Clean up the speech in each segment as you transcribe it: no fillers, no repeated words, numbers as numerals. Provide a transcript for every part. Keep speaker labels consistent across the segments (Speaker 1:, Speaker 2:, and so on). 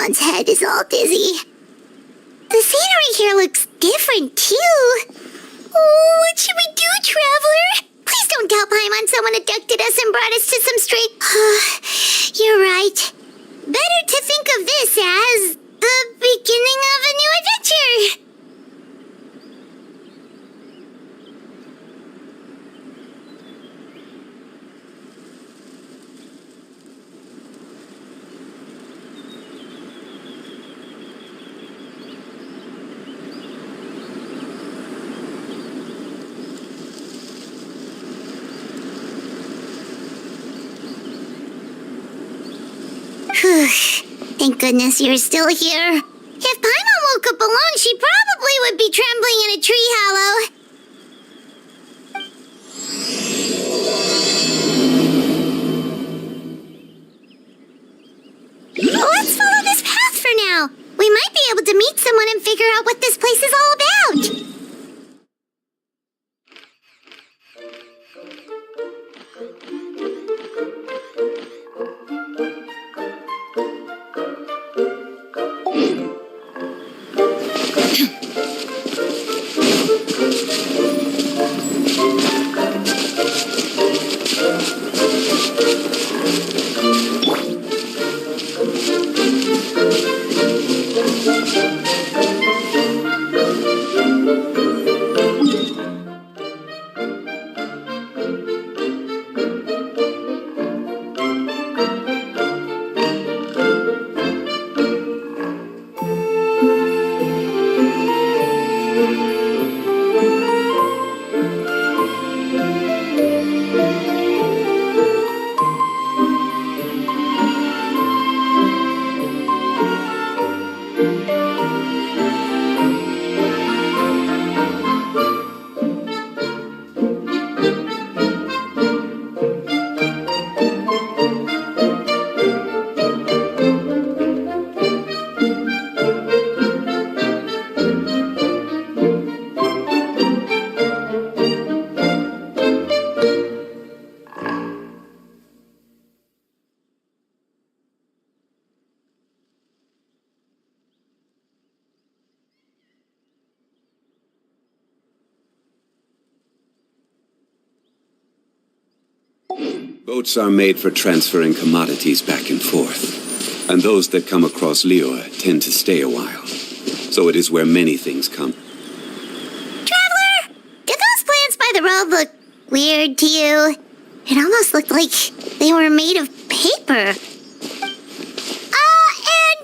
Speaker 1: Paimon's head is all dizzy. The scenery here looks different, too. Oh, what should we do, Traveler? Please don't tell Paimon someone abducted us and brought us to some straight... You're right. Better to think of this as the beginning of a new adventure. Thank goodness you're still here. If Paimon woke up alone, she probably would be trembling in a tree hollow. Let's follow this path for now. We might be able to meet someone and figure out what this place is all about.
Speaker 2: Boats are made for transferring commodities back and forth, and those that come across Liyue tend to stay a while. So it is where many things come.
Speaker 1: Traveler! Did those plants by the road look weird to you? It almost looked like they were made of paper. And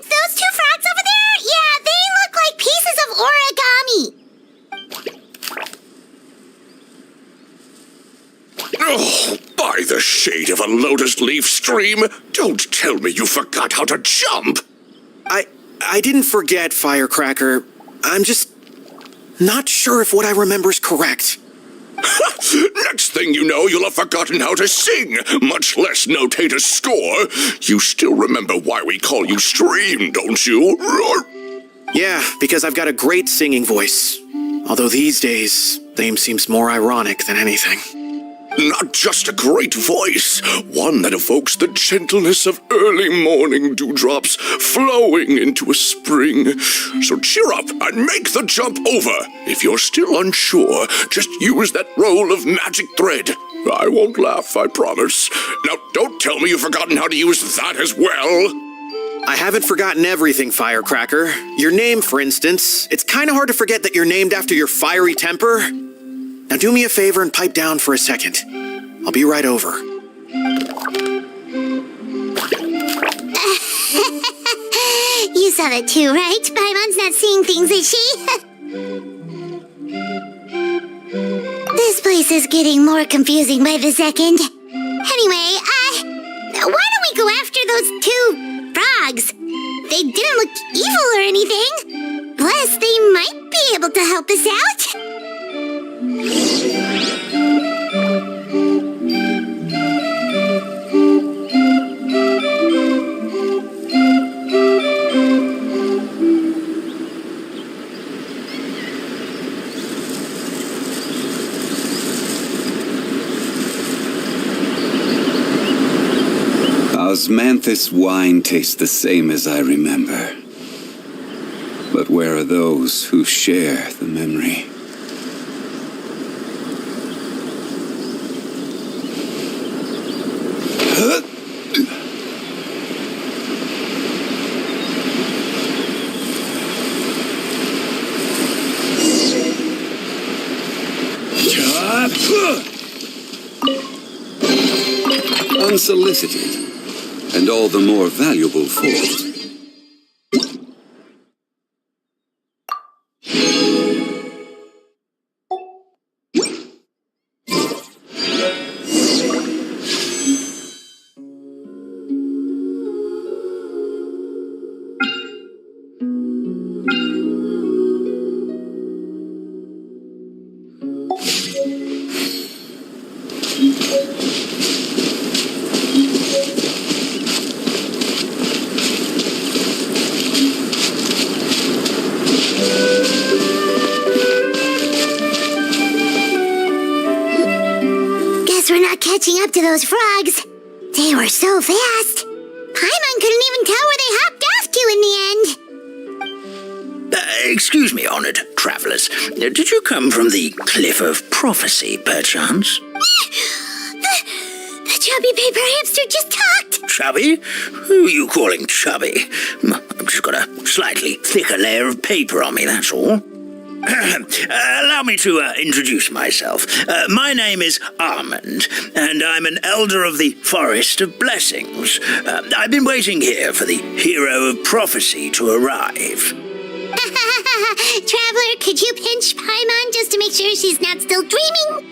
Speaker 1: those two frogs over there? Yeah, they look like pieces of origami.
Speaker 3: Oh, by the shade of a lotus leaf stream, don't tell me you forgot how to jump!
Speaker 4: I didn't forget, Firecracker. I'm just not sure if what I remember is correct.
Speaker 3: Next thing you know, you'll have forgotten how to sing, much less notate a score. You still remember why we call you Stream, don't you?
Speaker 4: Yeah, because I've got a great singing voice. Although these days, name seems more ironic than anything.
Speaker 3: Not just a great voice, one that evokes the gentleness of early morning dewdrops flowing into a spring. So cheer up and make the jump over. If you're still unsure, just use that roll of magic thread. I won't laugh, I promise. Now, don't tell me you've forgotten how to use that as well.
Speaker 4: I haven't forgotten everything, Firecracker. Your name, for instance. It's kind of hard to forget that you're named after your fiery temper. Now do me a favor and pipe down for a second. I'll be right over.
Speaker 1: You saw that too, right? Paimon's not seeing things, is she? This place is getting more confusing by the second. Anyway, why don't we go after those two frogs? They didn't look evil or anything. Plus, they might be able to help us out.
Speaker 2: How's Does Manthis wine taste the same as I remember? But where are those who share the memory? Unsolicited, and all the more valuable for it.
Speaker 1: Catching up to those frogs. They were so fast. Paimon couldn't even tell where they hopped off to in the end.
Speaker 5: Excuse me, honored travelers. Did you come from the Cliff of Prophecy, perchance?
Speaker 1: The chubby paper hamster just talked.
Speaker 5: Chubby? Who are you calling chubby? I've just got a slightly thicker layer of paper on me, that's all. Allow me to introduce myself. My name is Armand, and I'm an elder of the Forest of Blessings. I've been waiting here for the hero of prophecy to arrive.
Speaker 1: Traveler, could you pinch Paimon just to make sure she's not still dreaming?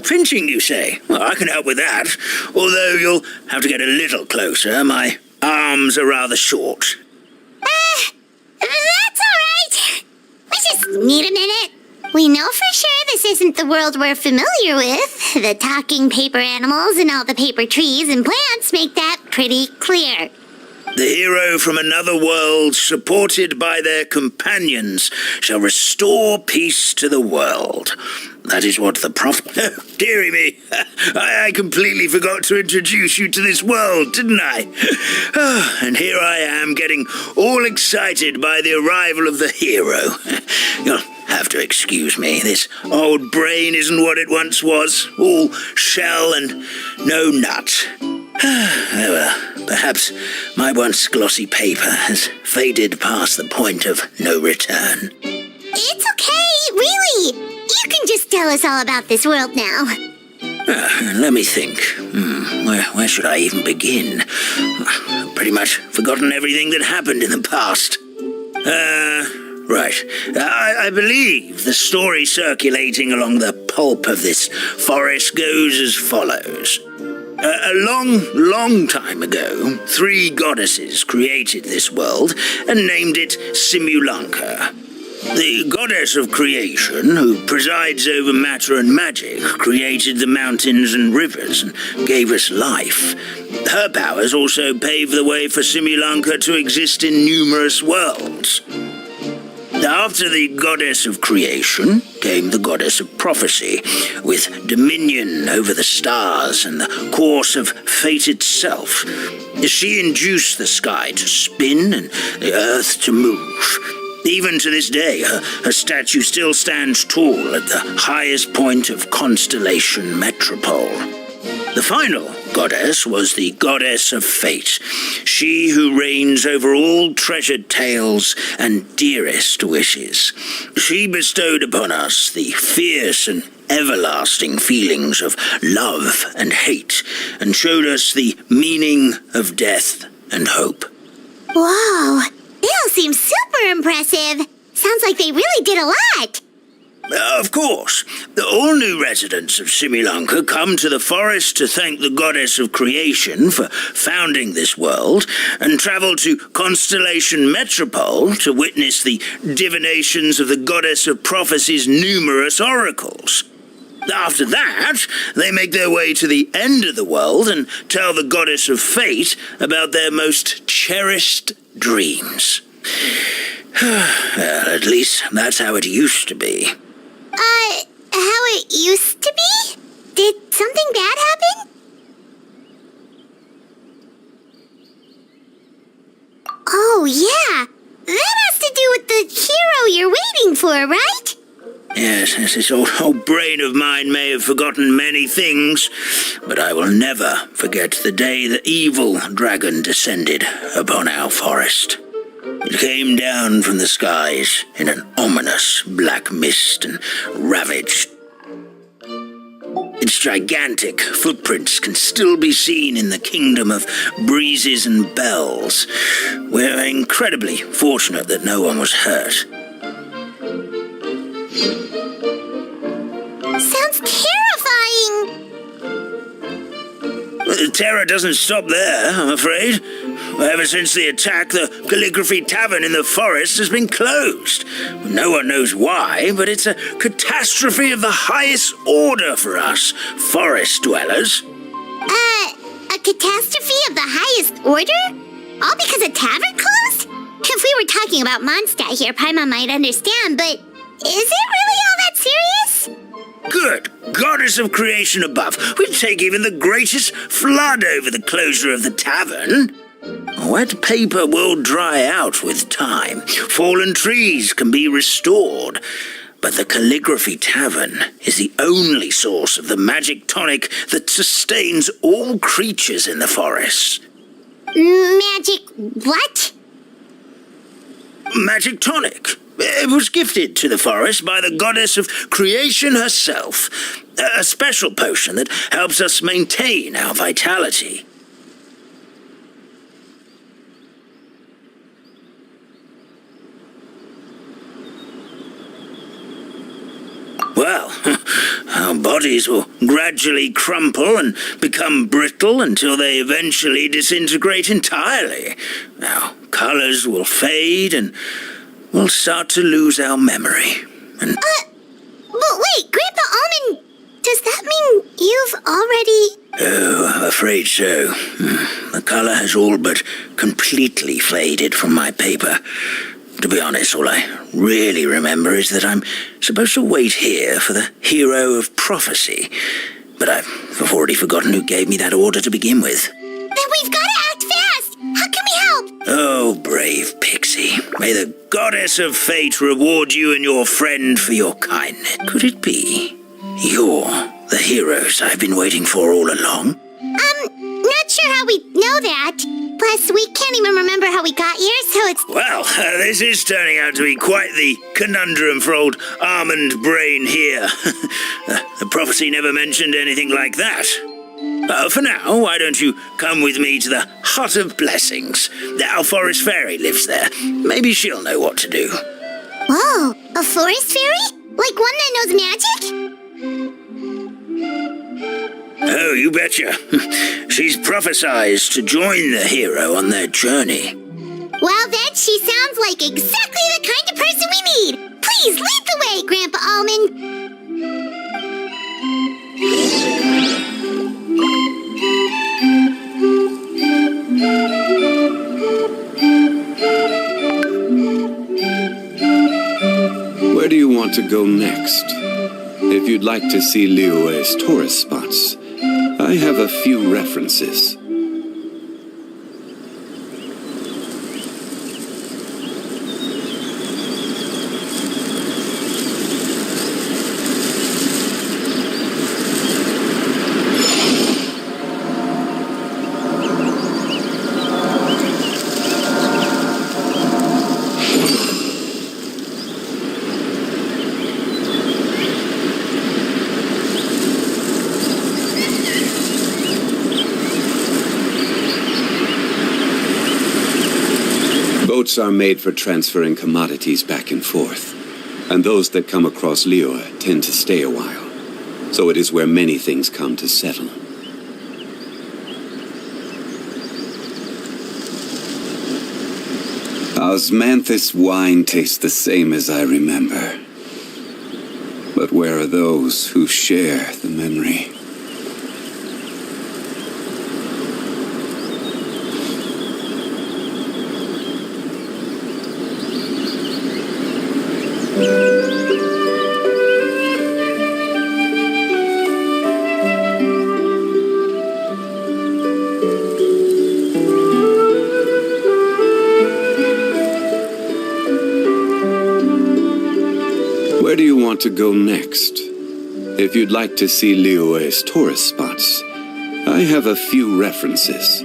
Speaker 5: Pinching, you say? Well, I can help with that. Although you'll have to get a little closer. My arms are rather short.
Speaker 1: That's all right. We just need a minute. We know for sure this isn't the world we're familiar with. The talking paper animals and all the paper trees and plants make that pretty clear.
Speaker 5: The hero from another world, supported by their companions, shall restore peace to the world. That is what the prophet... Dearie me, I completely forgot to introduce you to this world, didn't I? And here I am, getting all excited by the arrival of the hero. You'll have to excuse me. This old brain isn't what it once was. All shell and no nut. Oh well, perhaps my once glossy paper has faded past the point of no return.
Speaker 1: It's okay, really. You can just tell us all about this world now.
Speaker 5: Let me think. Where should I even begin? I've pretty much forgotten everything that happened in the past. Right. I believe the story circulating along the pulp of this forest goes as follows. A long time ago, 3 goddesses created this world and named it Simulanka. The goddess of creation, who presides over matter and magic, created the mountains and rivers and gave us life. Her powers also paved the way for Simulanka to exist in numerous worlds. After the goddess of creation came the goddess of prophecy, with dominion over the stars and the course of fate itself. She induced the sky to spin and the earth to move. Even to this day, her statue still stands tall at the highest point of Constellation Metropole. The final goddess was the goddess of fate, she who reigns over all treasured tales and dearest wishes. She bestowed upon us the fierce and everlasting feelings of love and hate, and showed us the meaning of death and hope.
Speaker 1: Whoa, they all seem super impressive. Sounds like they really did a lot.
Speaker 5: Of course, all new residents of Similanka come to the forest to thank the goddess of creation for founding this world, and travel to Constellation Metropole to witness the divinations of the goddess of prophecy's numerous oracles. After that, they make their way to the end of the world and tell the goddess of fate about their most cherished dreams. Well, at least that's how it used to be.
Speaker 1: How it used to be? Did something bad happen? Oh, yeah. That has to do with the hero you're waiting for, right?
Speaker 5: Yes, this old brain of mine may have forgotten many things, but I will never forget the day the evil dragon descended upon our forest. It came down from the skies in an ominous black mist and ravaged. Its gigantic footprints can still be seen in the kingdom of breezes and bells. We're incredibly fortunate that no one was hurt.
Speaker 1: Sounds terrifying.
Speaker 5: The terror doesn't stop there, I'm afraid. Ever since the attack, the Calligraphy Tavern in the forest has been closed. No one knows why, but it's a catastrophe of the highest order for us, forest dwellers.
Speaker 1: A catastrophe of the highest order? All because a tavern closed? If we were talking about Mondstadt here, Paimon might understand, but is it really all that serious?
Speaker 5: Good goddess of creation above, we'd take even the greatest flood over the closure of the tavern. Wet paper will dry out with time. Fallen trees can be restored. But the Calligraphy Tavern is the only source of the magic tonic that sustains all creatures in the forest.
Speaker 1: Magic what?
Speaker 5: Magic tonic. It was gifted to the forest by the goddess of creation herself. A special potion that helps us maintain our vitality. Well, our bodies will gradually crumple and become brittle until they eventually disintegrate entirely. Our colors will fade and we'll start to lose our memory. And
Speaker 1: But wait, Grandpa Almond, does that mean you've already...
Speaker 5: Oh, I'm afraid so. The color has all but completely faded from my paper. To be honest, all I really remember is that I'm supposed to wait here for the hero of prophecy. But I've already forgotten who gave me that order to begin with.
Speaker 1: Then we've got to act fast! How can we help?
Speaker 5: Oh, brave Pixie. May the goddess of fate reward you and your friend for your kindness. Could it be you're the heroes I've been waiting for all along?
Speaker 1: Not sure how we know that. Plus, we can't even remember how we got here, so it's...
Speaker 5: Well, this is turning out to be quite the conundrum for old Almond Brain here. The prophecy never mentioned anything like that. For now, why don't you come with me to the Hut of Blessings? Our forest fairy lives there. Maybe she'll know what to do.
Speaker 1: Whoa, a forest fairy? Like one that knows magic?
Speaker 5: Oh, you betcha. She's prophesized to join the hero on their journey.
Speaker 1: Well, then she sounds like exactly the kind of person we need. Please lead the way, Grandpa Almond.
Speaker 2: Where do you want to go next? If you'd like to see Liyue's tourist spots, I have a few references. Boats are made for transferring commodities back and forth, and those that come across Liyue tend to stay a while. So it is where many things come to settle. Osmanthus wine tastes the same as I remember. But where are those who share the memory? Where do you want to go next? If you'd like to see Liyue's tourist spots, I have a few references.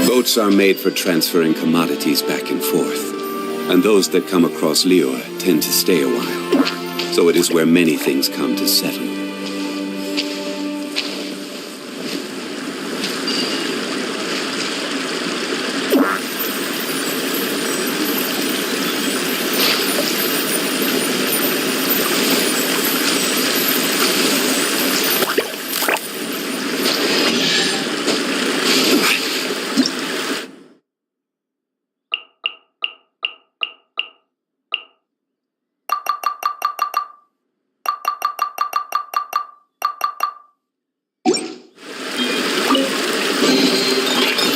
Speaker 2: Boats are made for transferring commodities back and forth, and those that come across Liyue tend to stay a while. So it is where many things come to settle.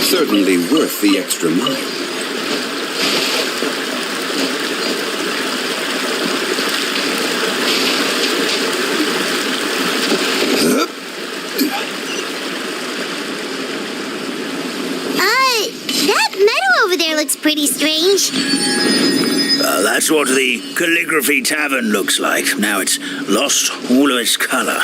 Speaker 2: Certainly worth the extra mile.
Speaker 1: That meadow over there looks pretty strange.
Speaker 5: That's what the Calligraphy Tavern looks like. Now it's lost all of its color.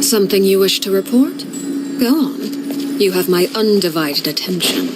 Speaker 6: Something you wish to report? Go on. You have my undivided attention.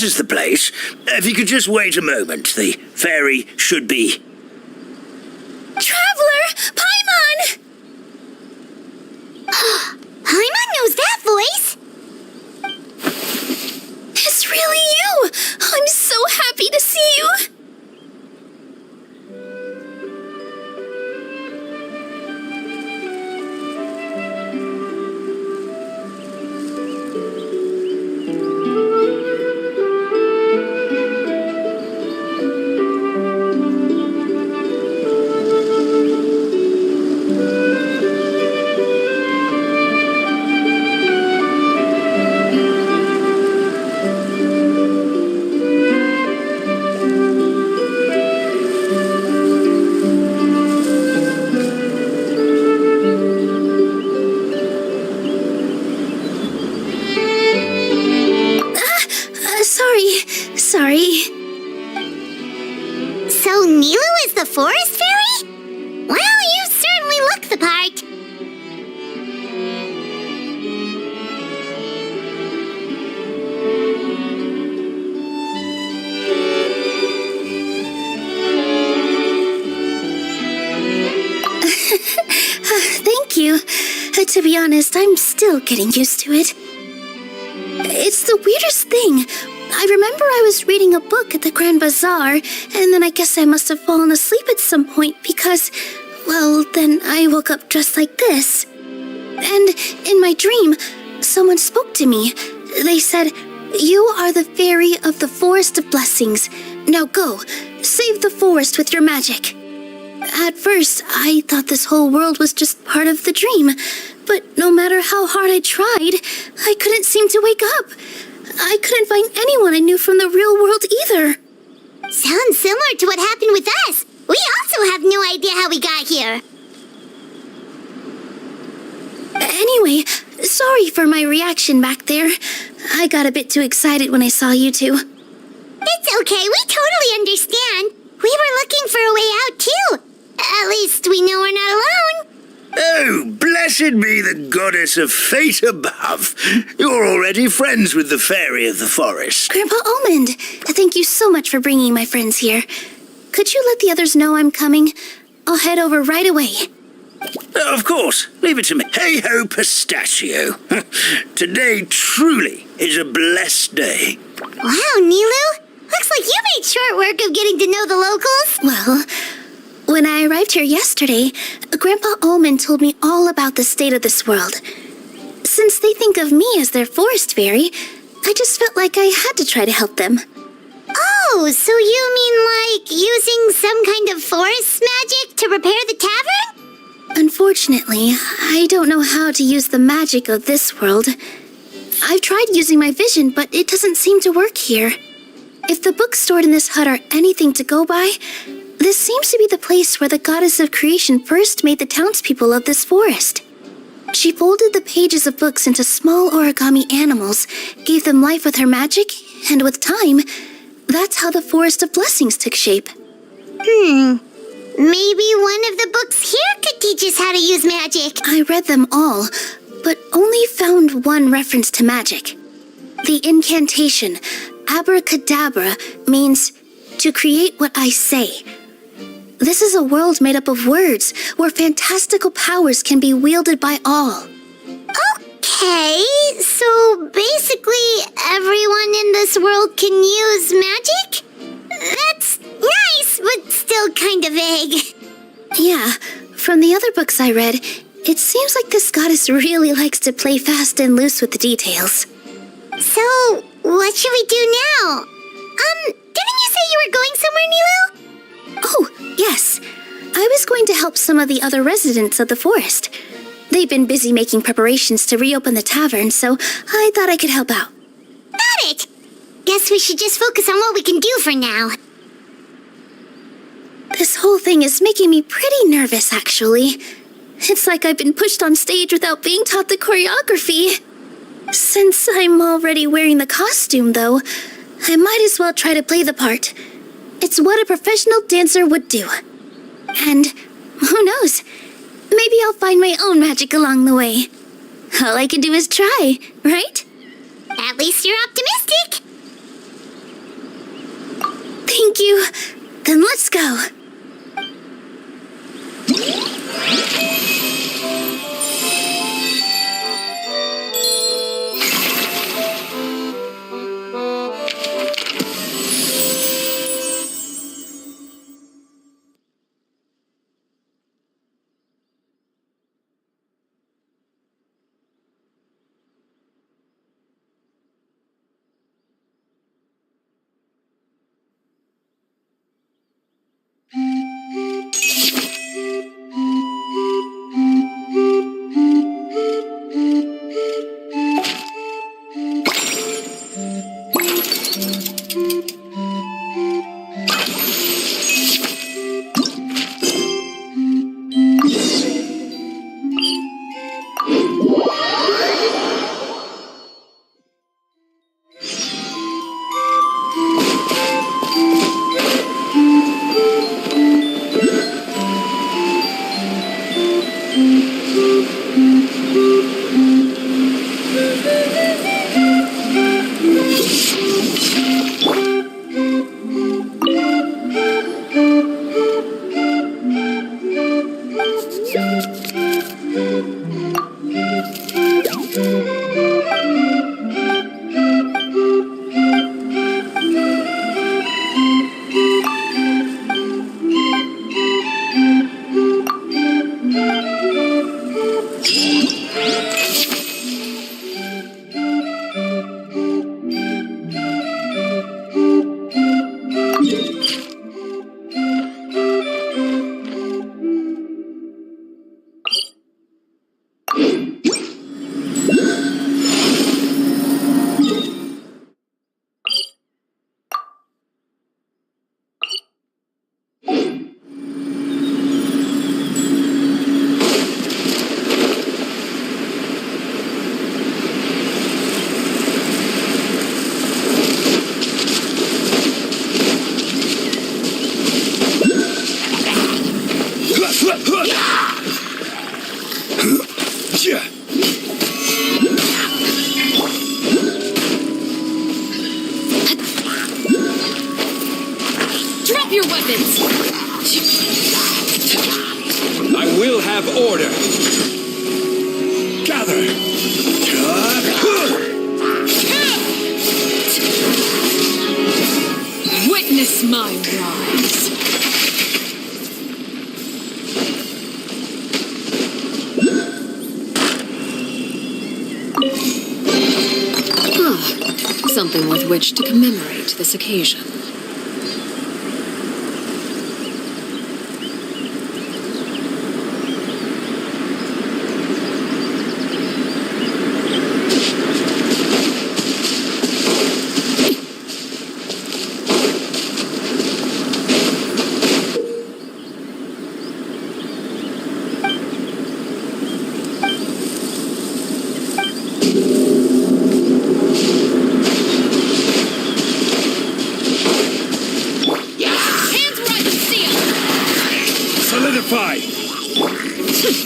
Speaker 5: is the place. If you could just wait a moment, the fairy should be...
Speaker 1: Traveler! Paimon! Paimon knows that voice!
Speaker 7: It's really you! I'm so happy to see you! Sorry.
Speaker 1: So Nilou is the forest fairy? Well, you certainly look the part.
Speaker 7: Thank you. To be honest, I'm still getting used to it. It's the weirdest thing. I remember I was reading a book at the Grand Bazaar, and then I guess I must have fallen asleep at some point because, well, then I woke up dressed like this. And in my dream, someone spoke to me. They said, "You are the fairy of the Forest of Blessings. Now go, save the forest with your magic." At first, I thought this whole world was just part of the dream, but no matter how hard I tried, I couldn't seem to wake up. I couldn't find anyone I knew from the real world either.
Speaker 1: Sounds similar to what happened with us. We also have no idea how we got here.
Speaker 7: Anyway, sorry for my reaction back there. I got a bit too excited when I saw you two.
Speaker 1: It's okay, we totally understand. We were looking for a way out too. At least we know we're not alone.
Speaker 5: Oh, blessed be the goddess of fate above. You're already friends with the fairy of the forest.
Speaker 7: Grandpa Almond, thank you so much for bringing my friends here. Could you let the others know I'm coming? I'll head over right away.
Speaker 5: Of course, leave it to me. Hey-ho, pistachio. Today truly is a blessed day.
Speaker 1: Wow, Nilou. Looks like you made short work of getting to know the locals.
Speaker 7: Well, when I arrived here yesterday, Grandpa Almond told me all about the state of this world. Since they think of me as their forest fairy, I just felt like I had to try to help them.
Speaker 1: Oh, so you mean like using some kind of forest magic to repair the tavern?
Speaker 7: Unfortunately, I don't know how to use the magic of this world. I've tried using my vision, but it doesn't seem to work here. If the books stored in this hut are anything to go by, this seems to be the place where the goddess of creation first made the townspeople of this forest. She folded the pages of books into small origami animals, gave them life with her magic, and with time, that's how the Forest of Blessings took shape.
Speaker 1: Maybe one of the books here could teach us how to use magic.
Speaker 7: I read them all, but only found one reference to magic. The incantation, abracadabra, means to create what I say. This is a world made up of words, where fantastical powers can be wielded by all.
Speaker 1: Okay, so basically everyone in this world can use magic? That's nice, but still kind of vague.
Speaker 7: Yeah, from the other books I read, it seems like this goddess really likes to play fast and loose with the details.
Speaker 1: So, what should we do now? Didn't you say you were going somewhere, Nilou?
Speaker 7: Oh, yes. I was going to help some of the other residents of the forest. They've been busy making preparations to reopen the tavern, so I thought I could help out.
Speaker 1: Got it! Guess we should just focus on what we can do for now.
Speaker 7: This whole thing is making me pretty nervous, actually. It's like I've been pushed on stage without being taught the choreography. Since I'm already wearing the costume, though, I might as well try to play the part. It's what a professional dancer would do. And who knows? Maybe I'll find my own magic along the way. All I can do is try, right?
Speaker 1: At least you're optimistic.
Speaker 7: Thank you. Then let's go.
Speaker 6: Drop your weapons!
Speaker 2: I will have order. Gather.
Speaker 6: Witness my rise. Something with which to commemorate this occasion.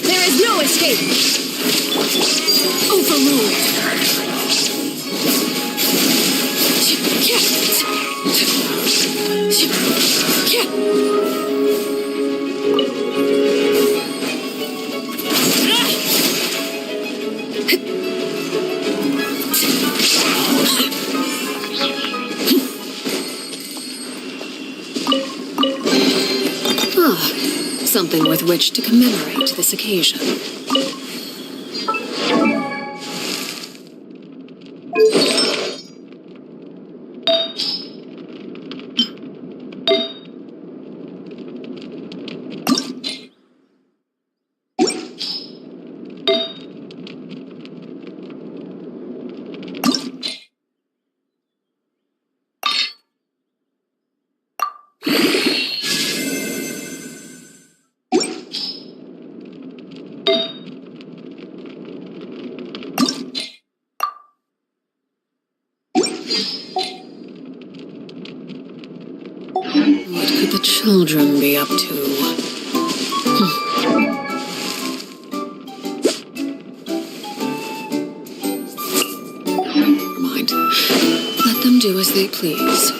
Speaker 6: There is no escape! Overruled! Something with which to commemorate this occasion. What could the children be up to? Never mind. Let them do as they please.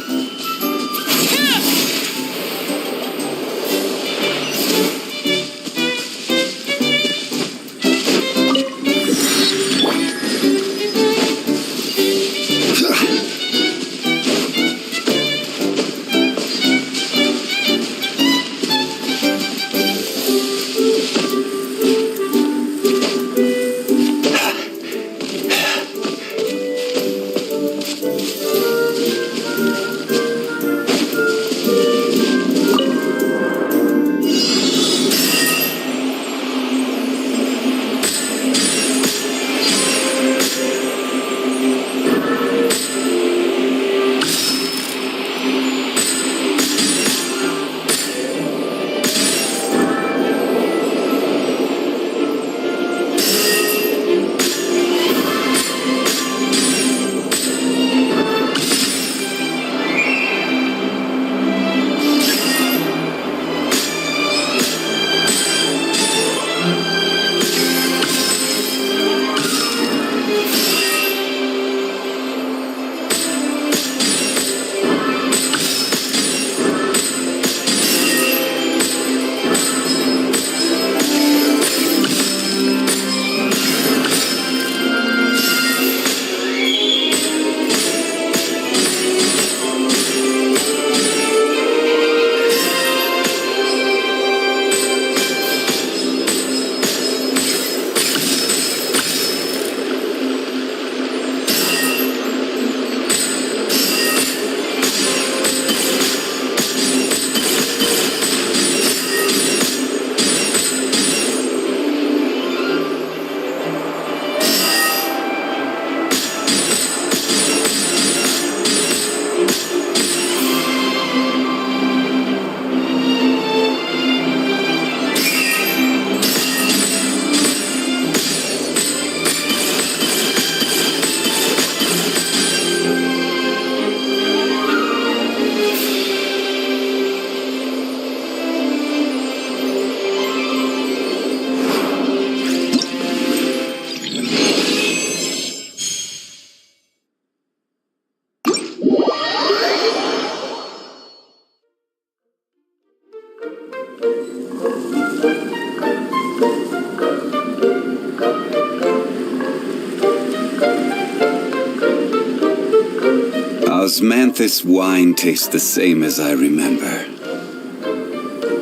Speaker 2: Osmanthus wine tastes the same as I remember.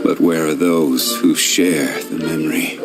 Speaker 2: But where are those who share the memory?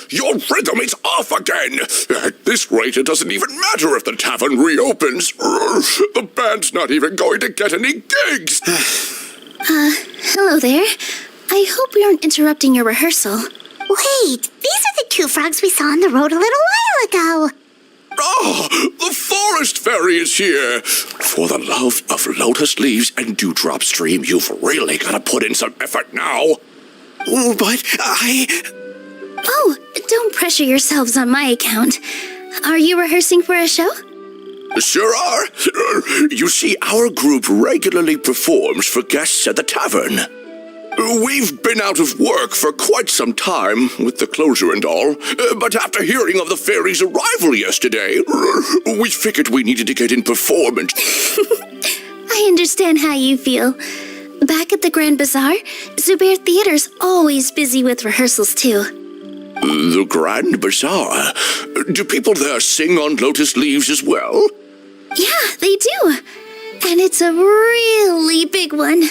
Speaker 3: Your rhythm is off again! At this rate, it doesn't even matter if the tavern reopens. The band's not even going to get any gigs!
Speaker 7: Hello there. I hope we aren't interrupting your rehearsal.
Speaker 1: Wait, these are the two frogs we saw on the road a little while ago.
Speaker 3: Ah, the forest fairy is here! For the love of lotus leaves and dewdrop stream, you've really got to put in some effort now.
Speaker 4: But
Speaker 7: Oh, don't pressure yourselves on my account. Are you rehearsing for a show?
Speaker 3: Sure are. You see, our group regularly performs for guests at the tavern. We've been out of work for quite some time, with the closure and all, but after hearing of the fairy's arrival yesterday, we figured we needed to get in performance.
Speaker 7: I understand how you feel. Back at the Grand Bazaar, Zubair Theater's always busy with rehearsals too.
Speaker 3: The Grand Bazaar? Do people there sing on lotus leaves as well?
Speaker 7: Yeah, they do. And it's a really big one.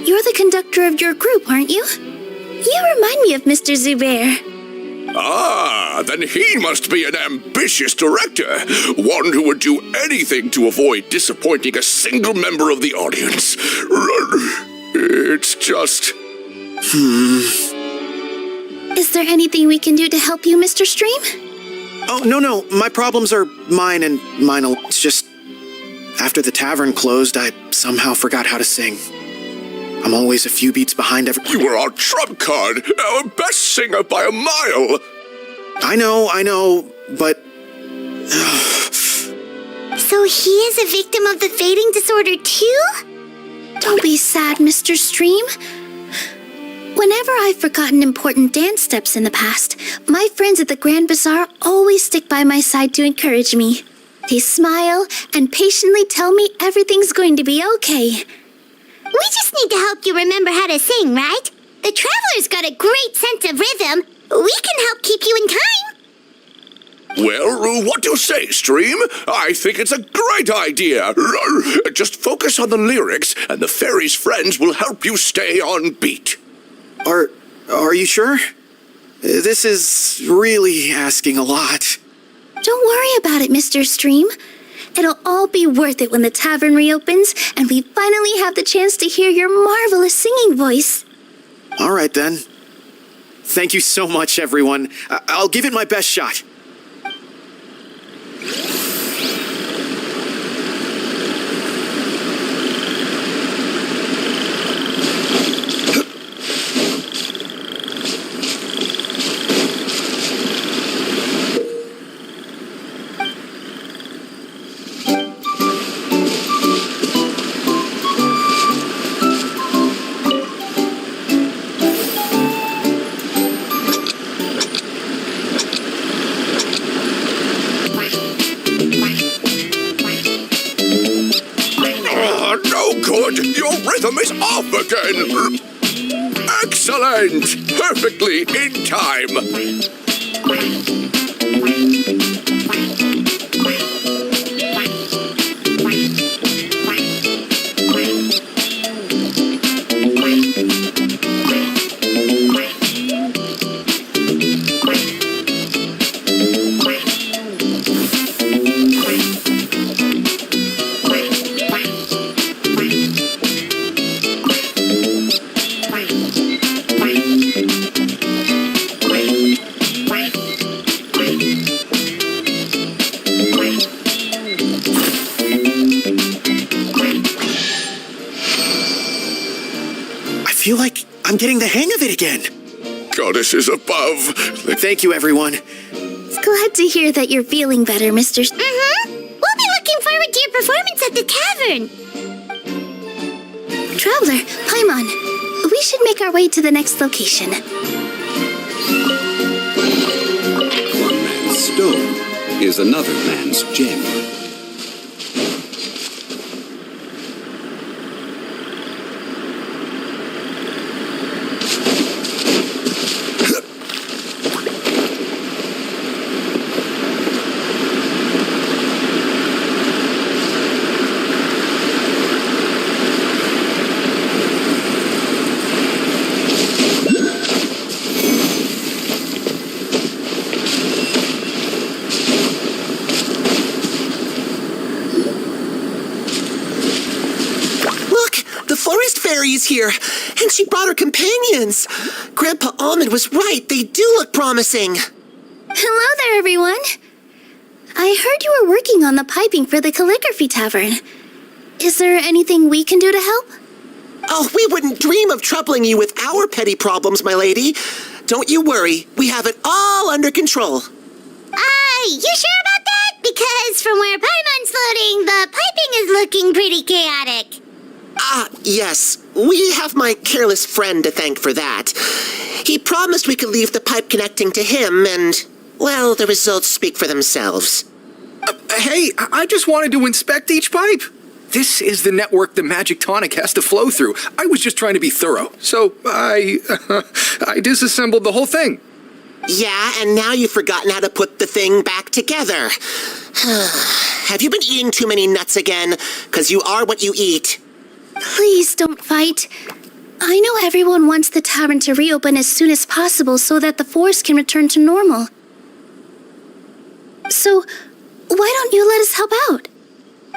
Speaker 7: You're the conductor of your group, aren't you? You remind me of Mr. Zubair.
Speaker 3: Ah, then he must be an ambitious director. One who would do anything to avoid disappointing a single member of the audience. It's just...
Speaker 7: Is there anything we can do to help you, Mr. Stream?
Speaker 4: Oh, no. My problems are mine and mine alone. It's just, after the tavern closed, I somehow forgot how to sing. I'm always a few beats behind everyone.
Speaker 3: You were our trump card, our best singer by a mile.
Speaker 4: I know, but...
Speaker 1: So he is a victim of the fading disorder too?
Speaker 7: Don't be sad, Mr. Stream. Whenever I've forgotten important dance steps in the past, my friends at the Grand Bazaar always stick by my side to encourage me. They smile and patiently tell me everything's going to be okay.
Speaker 1: We just need to help you remember how to sing, right? The Traveler's got a great sense of rhythm. We can help keep you in time.
Speaker 3: Well, what do you say, Stream? I think it's a great idea. Just focus on the lyrics, and the fairy's friends will help you stay on beat.
Speaker 4: Are you sure? This is really asking a lot.
Speaker 7: Don't worry about it, Mr. Stream. It'll all be worth it when the tavern reopens and we finally have the chance to hear your marvelous singing voice.
Speaker 4: All right, then. Thank you so much, everyone. I'll give it my best shot.
Speaker 3: Your rhythm is off again! Excellent! Perfectly in time!
Speaker 4: I feel like I'm getting the hang of it again.
Speaker 3: Goddesses above.
Speaker 4: Thank you, everyone.
Speaker 7: Glad to hear that you're feeling better, Mr.
Speaker 1: We'll be looking forward to your performance at the tavern.
Speaker 7: Traveler, Paimon, we should make our way to the next location.
Speaker 2: One man's stone is another man's gem.
Speaker 8: Fairy's here, and she brought her companions. Grandpa Almond was right. They do look promising.
Speaker 7: Hello there, everyone. I heard you were working on the piping for the calligraphy tavern. Is there anything we can do to help?
Speaker 8: Oh, we wouldn't dream of troubling you with our petty problems, my lady. Don't you worry. We have it all under control.
Speaker 1: You sure about that? because from where Paimon's floating, the piping is looking pretty chaotic.
Speaker 8: Yes. We have my careless friend to thank for that. He promised we could leave the pipe connecting to him, and, well, the results speak for themselves.
Speaker 9: Hey, I just wanted to inspect each pipe. This is the network the magic tonic has to flow through. I was just trying to be thorough, so I disassembled the whole thing.
Speaker 8: Yeah, and now you've forgotten how to put the thing back together. Have you been eating too many nuts again? 'Cause you are what you eat.
Speaker 7: Please don't fight. I know everyone wants the tavern to reopen as soon as possible so that the forest can return to normal. So, why don't you let us help out?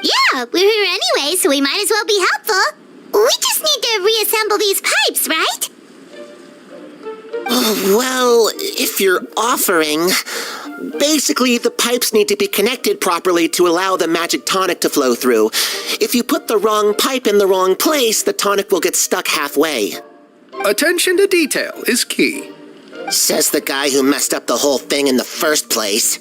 Speaker 1: Yeah, we're here anyway, so we might as well be helpful. We just need to reassemble these pipes, right?
Speaker 8: Well, if you're offering... Basically, the pipes need to be connected properly to allow the magic tonic to flow through. If you put the wrong pipe in the wrong place, the tonic will get stuck halfway.
Speaker 9: Attention to detail is key.
Speaker 8: Says the guy who messed up the whole thing in the first place.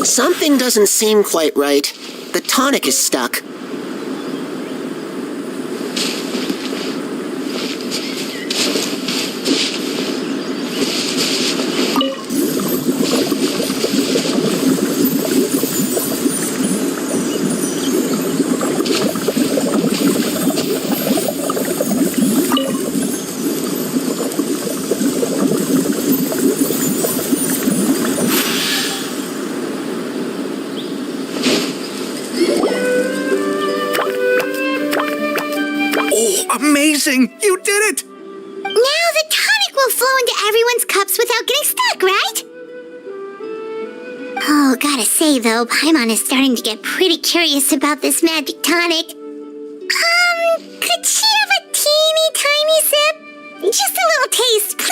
Speaker 8: Something doesn't seem quite right. The tonic is stuck.
Speaker 9: Amazing! You did it!
Speaker 1: Now the tonic will flow into everyone's cups without getting stuck, right? Oh, gotta say though, Paimon is starting to get pretty curious about this magic tonic. Could she have a teeny tiny sip? Just a little taste, please?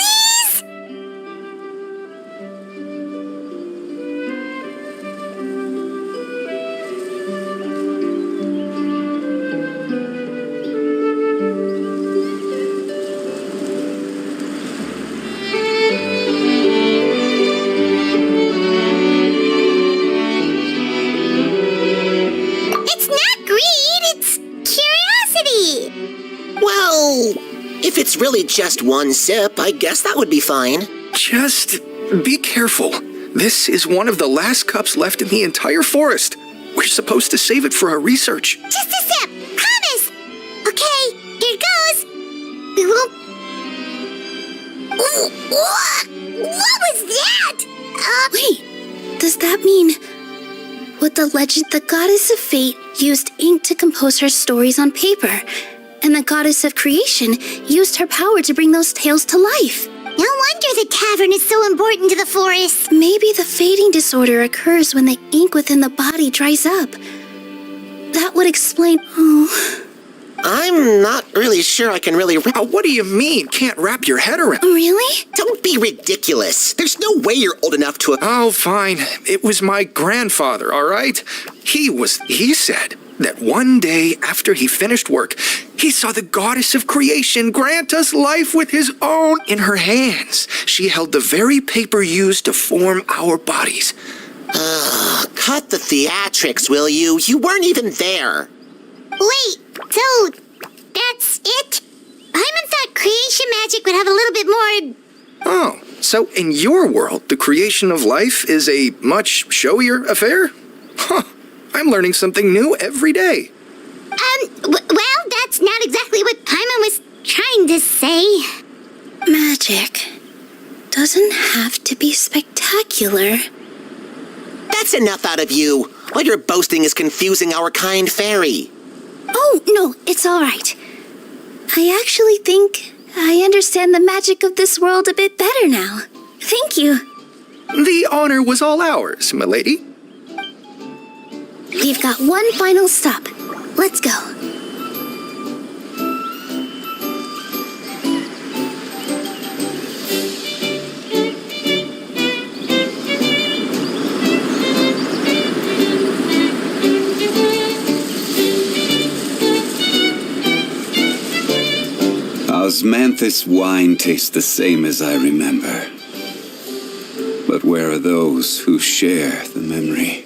Speaker 8: If it's really just one sip, I guess that would be fine.
Speaker 9: Just be careful. This is one of the last cups left in the entire forest. We're supposed to save it for our research.
Speaker 1: Just a sip, promise. Okay, here goes. We won't... Ooh, what was that?
Speaker 7: Wait, does that mean... With the legend, the goddess of fate used ink to compose her stories on paper, and the goddess of creation used her power to bring those tales to life.
Speaker 1: No wonder the tavern is so important to the forest.
Speaker 7: Maybe the fading disorder occurs when the ink within the body dries up. That would explain... Oh...
Speaker 8: I'm not really sure I can really
Speaker 9: what do you mean? Can't wrap your head around?
Speaker 7: Really?
Speaker 8: Don't be ridiculous. There's no way you're old enough to...
Speaker 9: Oh, fine. It was my grandfather, all right? He said... that one day after he finished work, he saw the goddess of creation grant us life with his own. In her hands, she held the very paper used to form our bodies.
Speaker 8: Cut the theatrics, will you? You weren't even there.
Speaker 1: Wait, so that's it? Paimon thought creation magic would have a little bit more...
Speaker 9: Oh, so in your world, the creation of life is a much showier affair? Huh, I'm learning something new every day.
Speaker 1: Well, that's not exactly what Paimon was trying to say.
Speaker 7: Magic doesn't have to be spectacular.
Speaker 8: That's enough out of you. All your boasting is confusing our kind fairy.
Speaker 7: Oh, no, it's all right. I actually think I understand the magic of this world a bit better now. Thank you.
Speaker 9: The honor was all ours, milady.
Speaker 7: We've got one final stop. Let's go.
Speaker 2: Osmanthus wine tastes the same as I remember. But where are those who share the memory?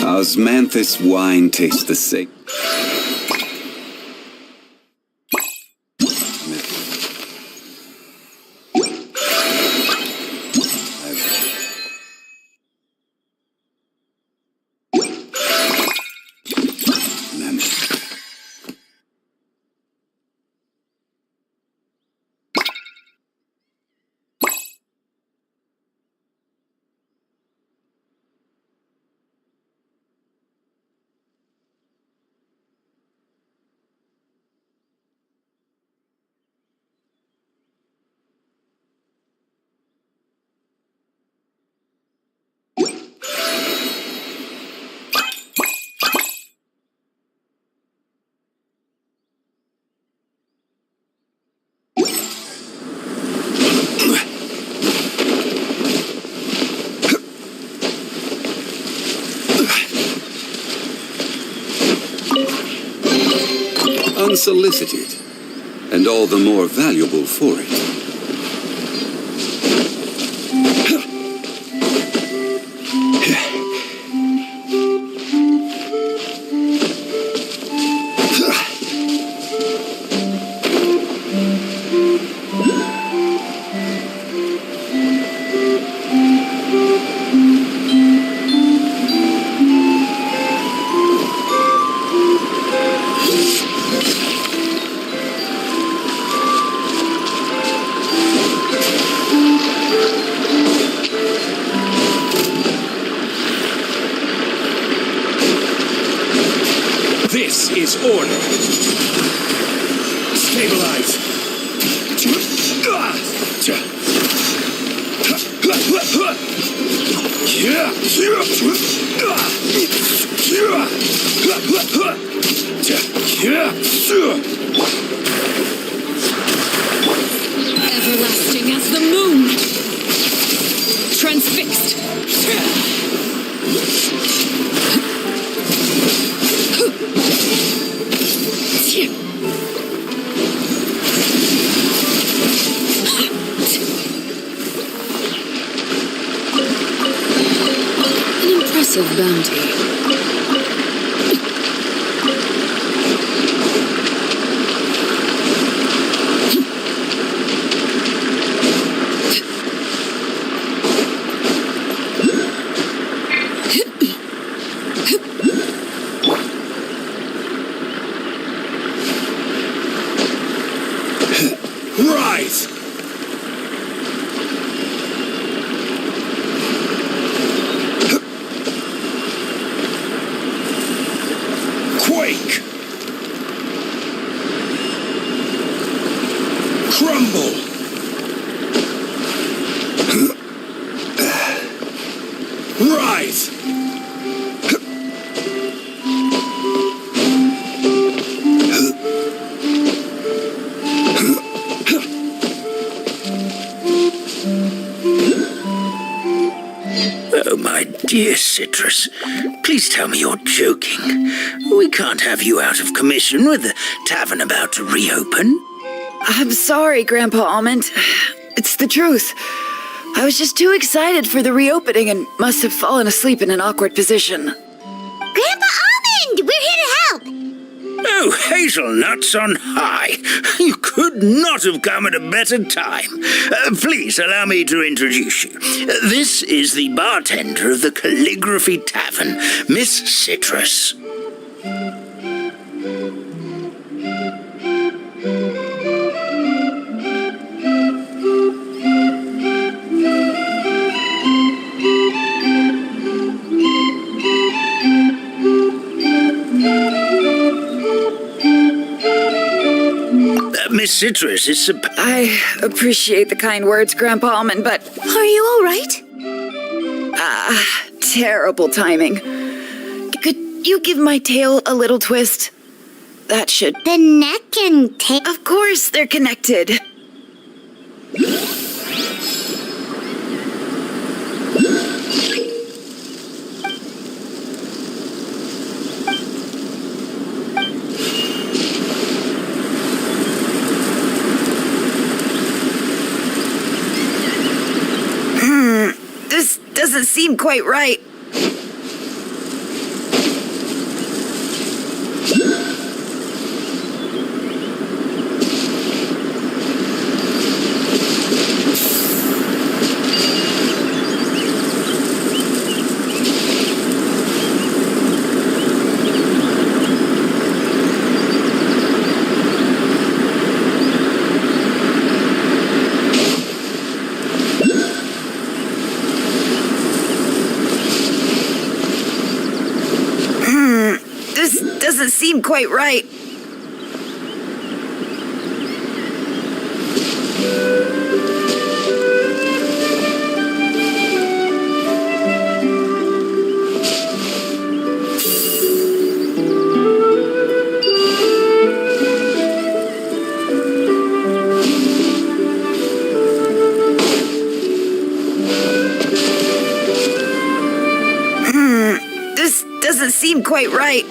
Speaker 2: Osmanthus wine tastes the same. Unsolicited, and all the more valuable for it.
Speaker 3: This is order. Stabilize.
Speaker 6: Everlasting as the moon. Transfixed. An impressive bounty.
Speaker 2: eyes!
Speaker 5: Oh, my dear Citrus, please tell me you're joking. We can't have you out of commission with the tavern about to reopen.
Speaker 10: I'm sorry, Grandpa Almond. It's the truth. I was just too excited for the reopening and must have fallen asleep in an awkward position.
Speaker 1: Grandpa Almond, we're here to help.
Speaker 5: Oh, hazelnuts on high. You could not have come at a better time. Please allow me to introduce you. This is the bartender of the Calligraphy Tavern, Miss Citrus. Miss Citrus is
Speaker 10: I appreciate the kind words, Grandpa Almond, but
Speaker 7: Are you all right?
Speaker 10: terrible timing. Could you give my tail a little twist? That should...
Speaker 1: The neck and tail.
Speaker 10: Of course they're connected. This doesn't seem quite right. This doesn't seem quite right. This doesn't seem quite right.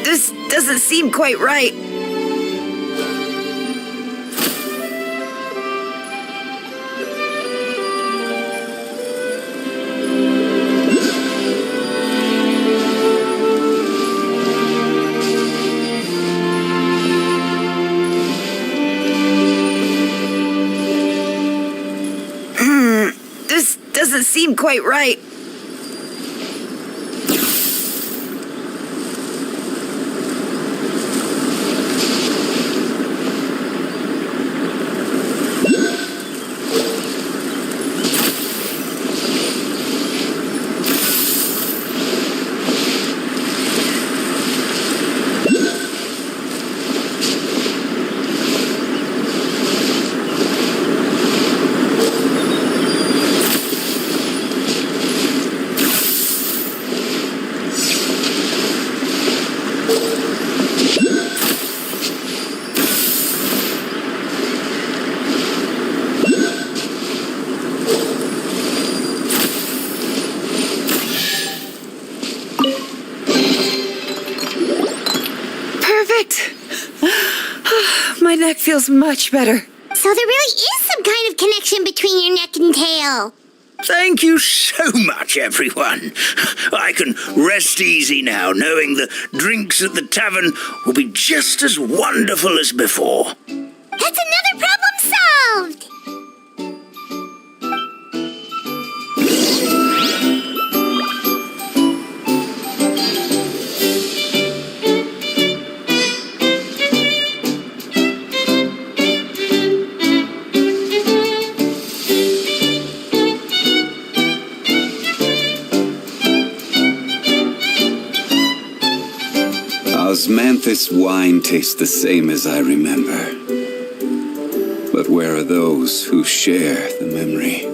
Speaker 10: This doesn't seem quite right. This doesn't seem quite right. Perfect. My neck feels much better.
Speaker 1: So there really is some kind of connection between your neck and tail.
Speaker 5: Thank you so much, everyone. I can rest easy now, knowing the drinks at the tavern will be just as wonderful as before.
Speaker 1: That's another problem solved!
Speaker 2: Osmanthus wine tastes the same as I remember. But where are those who share the memory?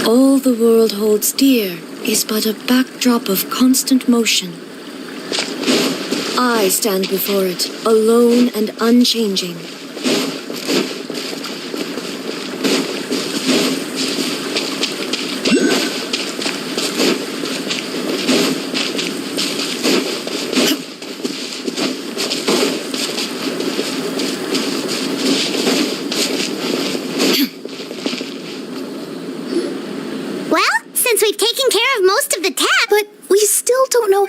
Speaker 6: All the world holds dear is but a backdrop of constant motion. I stand before it, alone and unchanging.
Speaker 1: We've taken care of most of the tap,
Speaker 7: But we still don't know.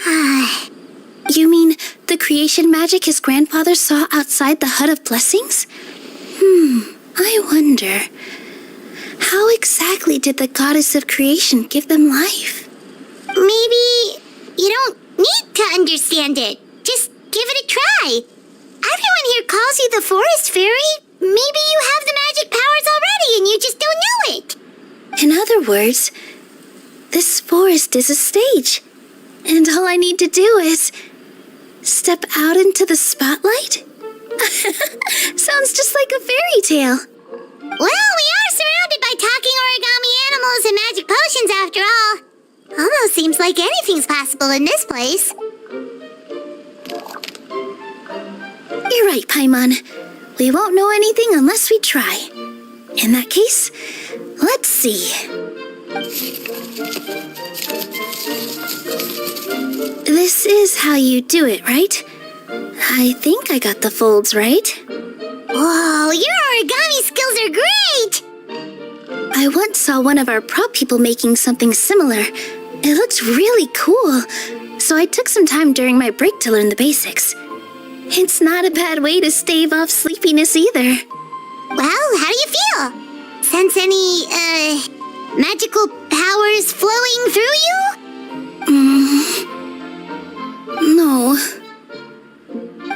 Speaker 7: You mean the creation magic his grandfather saw outside the Hut of Blessings? I wonder. How exactly did the goddess of creation give them life?
Speaker 1: Maybe you don't need to understand it. Just give it a try. Everyone here calls you the Forest Fairy. Maybe you have the magic powers already and you just don't know it.
Speaker 7: In other words, this forest is a stage, and all I need to do is step out into the spotlight? Sounds just like a fairy tale.
Speaker 1: Well, we are surrounded by talking origami animals and magic potions after all. Almost seems like anything's possible in this place.
Speaker 7: You're right, Paimon. We won't know anything unless we try. In that case, let's see. This is how you do it, right? I think I got the folds right.
Speaker 1: Whoa, your origami skills are great!
Speaker 7: I once saw one of our prop people making something similar. It looked really cool, so I took some time during my break to learn the basics. It's not a bad way to stave off sleepiness either.
Speaker 1: Well, how do you feel? Sense any, magical powers flowing through you?
Speaker 7: No.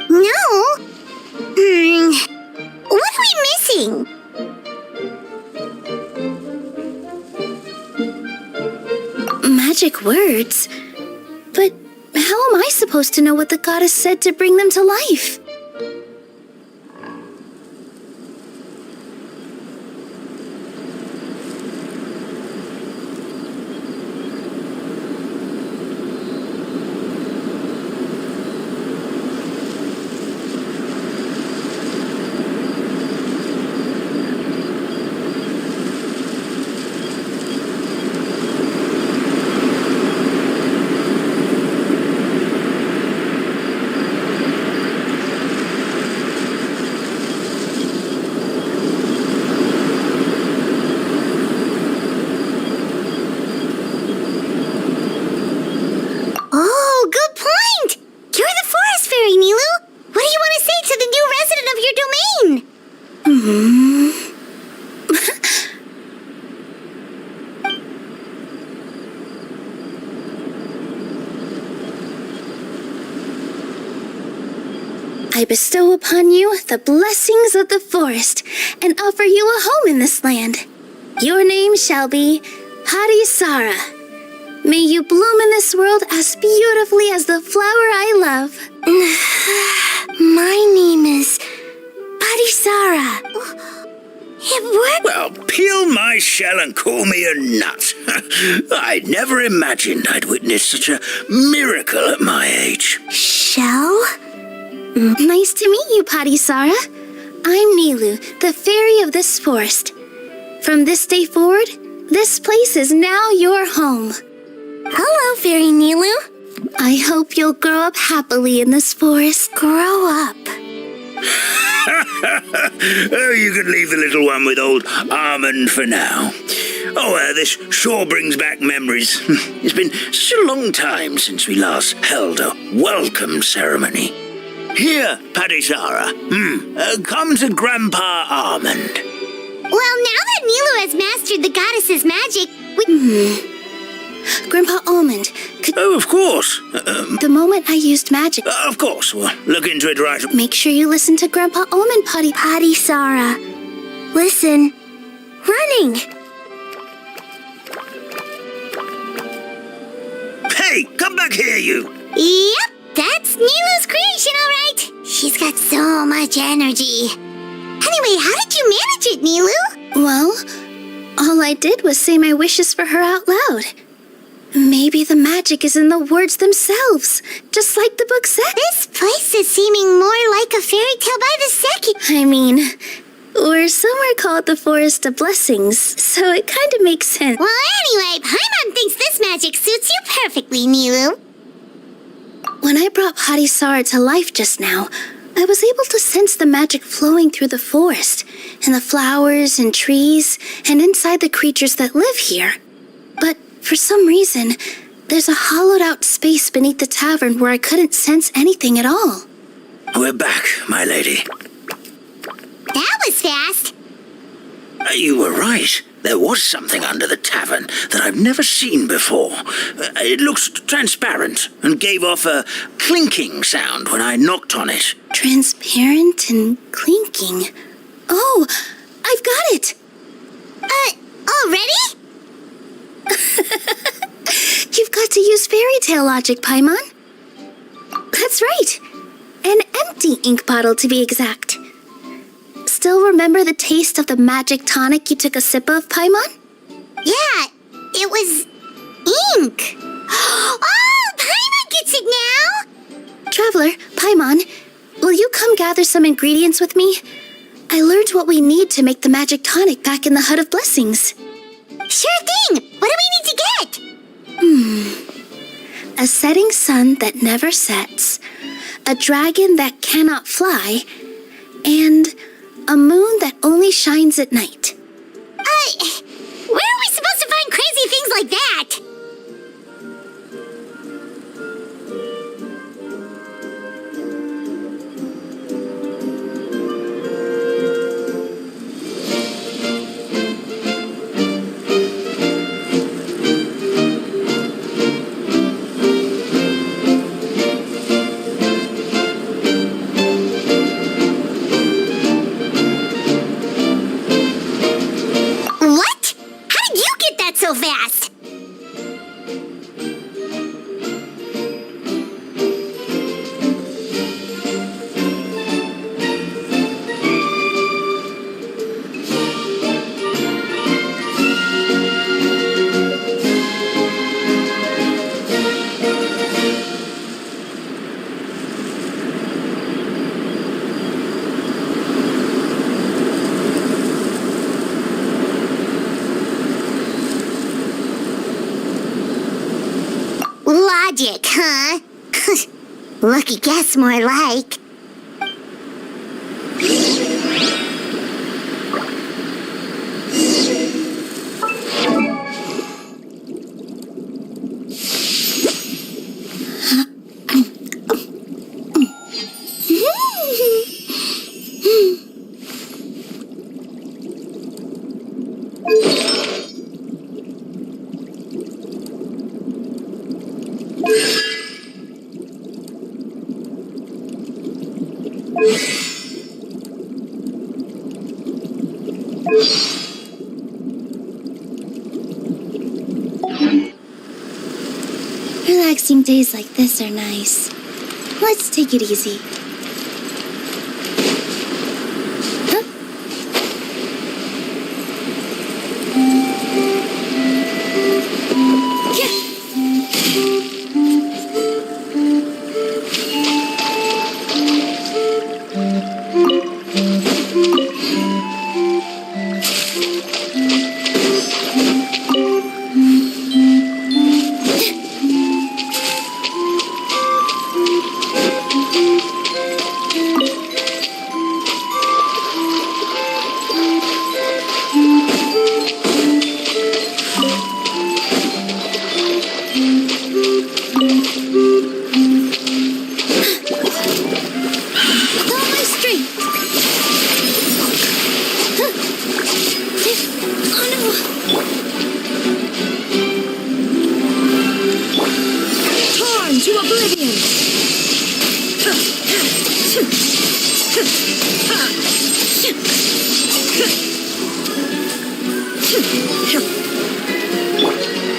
Speaker 1: No? What are we missing?
Speaker 7: Magic words? But how am I supposed to know what the goddess said to bring them to life? I bestow upon you the blessings of the forest and offer you a home in this land. Your name shall be Parisara. May you bloom in this world as beautifully as the flower I love.
Speaker 1: My name is Parisara. It worked.
Speaker 5: Well, peel my shell and call me a nut. I never imagined I'd witness such a miracle at my age.
Speaker 1: Shell?
Speaker 7: Nice to meet you, Parisara. I'm Nilou, the fairy of this forest. From this day forward, this place is now your home.
Speaker 1: Hello, Fairy Nilou.
Speaker 7: I hope you'll grow up happily in this forest.
Speaker 1: Grow up.
Speaker 5: Oh, you can leave the little one with old Almond for now. Oh, this sure brings back memories. It's been such a long time since we last held a welcome ceremony. Here, Parisara. Come to Grandpa Almond.
Speaker 1: Well, now that Nilou has mastered the goddess's magic,
Speaker 7: Grandpa Almond, could...
Speaker 5: Oh, of course.
Speaker 7: The moment I used magic...
Speaker 5: Of course. We'll look into it right...
Speaker 7: Make sure you listen to Grandpa Almond,
Speaker 1: Parisara. Listen. Running.
Speaker 5: Hey, come back here, you.
Speaker 1: Yep, that's Nilou's creation, all right. She's got so much energy. Anyway, how did you manage it, Nilou?
Speaker 7: Well, all I did was say my wishes for her out loud. Maybe the magic is in the words themselves, just like the book said.
Speaker 1: This place is seeming more like a fairy tale by the second.
Speaker 7: I mean, or somewhere called the Forest of Blessings, so it kind of makes sense.
Speaker 1: Well, anyway, Paimon thinks this magic suits you perfectly, Nilou.
Speaker 7: When I brought Parisara to life just now, I was able to sense the magic flowing through the forest, and the flowers and trees, and inside the creatures that live here. But for some reason, there's a hollowed-out space beneath the tavern where I couldn't sense anything at all.
Speaker 5: We're back, my lady.
Speaker 1: That was fast.
Speaker 5: You were right. There was something under the tavern that I've never seen before. It looked transparent and gave off a clinking sound when I knocked on it.
Speaker 7: Transparent and clinking. Oh, I've got it!
Speaker 1: Already?
Speaker 7: You've got to use fairy tale logic, Paimon. That's right. An empty ink bottle, to be exact. Still remember the taste of the magic tonic you took a sip of, Paimon?
Speaker 1: Yeah, it was ink. Oh, Paimon gets it now!
Speaker 7: Traveler, Paimon, will you come gather some ingredients with me? I learned what we need to make the magic tonic back in the Hut of Blessings.
Speaker 1: Sure thing! What do we need to get?
Speaker 7: A setting sun that never sets, a dragon that cannot fly, and a moon that only shines at night.
Speaker 1: Where are we supposed to find crazy things like that? What? How did you get that so fast? Logic, huh? Lucky guess, more like.
Speaker 7: relaxing days like this are nice. Let's take it easy. Huh?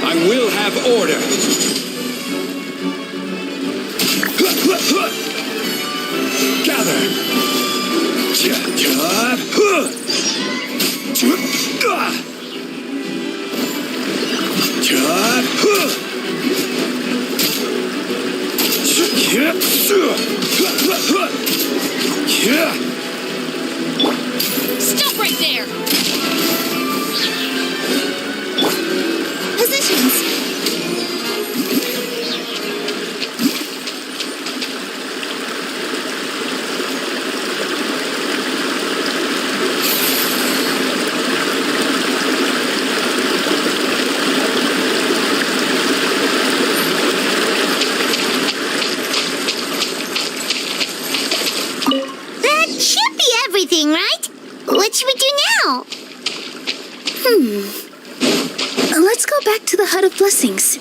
Speaker 2: I will have order. Gather.
Speaker 1: Stop right there! Positions! That should be everything, right? What should we do now?
Speaker 7: Let's go back to the Hut of Blessings.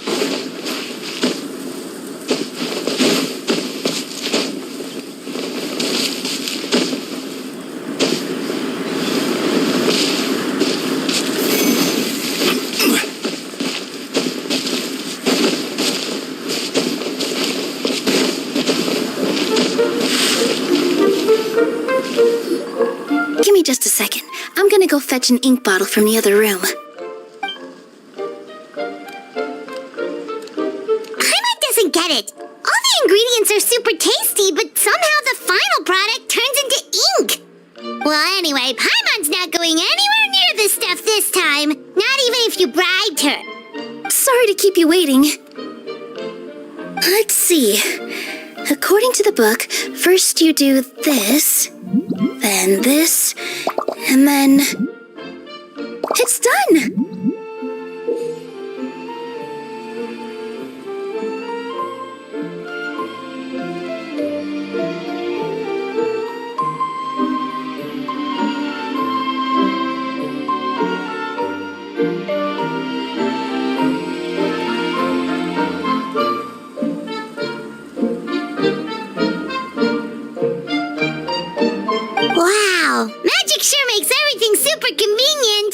Speaker 7: Give me just a second. I'm gonna go fetch an ink bottle from the other room.
Speaker 1: Paimon doesn't get it. All the ingredients are super tasty, but somehow the final product turns into ink. Well, anyway, Paimon's not going anywhere near this stuff this time. Not even if you bribed her.
Speaker 7: Sorry to keep you waiting. Let's see. According to the book, first you do this, then this, and then... It's done!
Speaker 1: Wow, magic sure makes everything super convenient.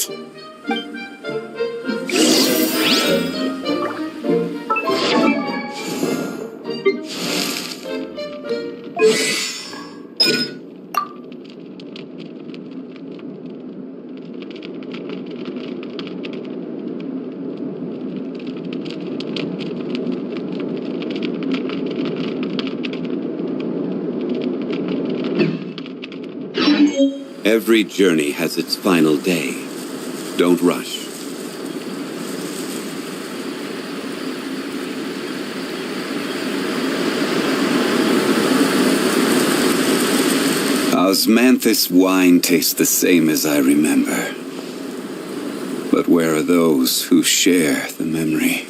Speaker 2: Every journey has its final day. Don't rush. Osmanthus wine tastes the same as I remember. But where are those who share the memory?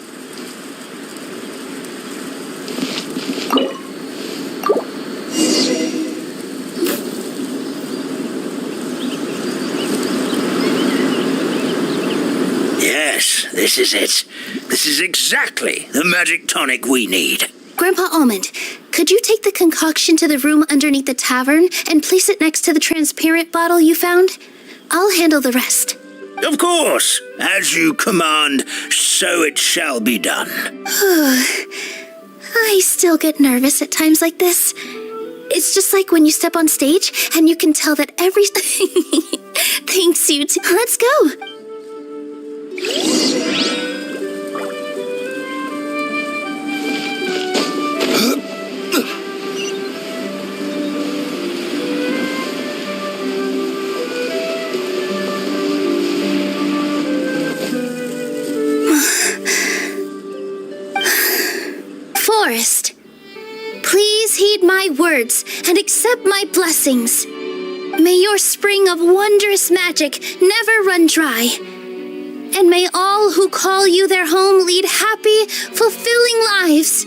Speaker 5: This is it. This is exactly the magic tonic we need.
Speaker 7: Grandpa Almond, could you take the concoction to the room underneath the tavern and place it next to the transparent bottle you found? I'll handle the rest.
Speaker 5: Of course. As you command, so it shall be done.
Speaker 7: I still get nervous at times like this. It's just like when you step on stage and you can tell that everything thinks you to. Let's go. Forest, please heed my words and accept my blessings. May your spring of wondrous magic never run dry. And may all who call you their home lead happy, fulfilling lives.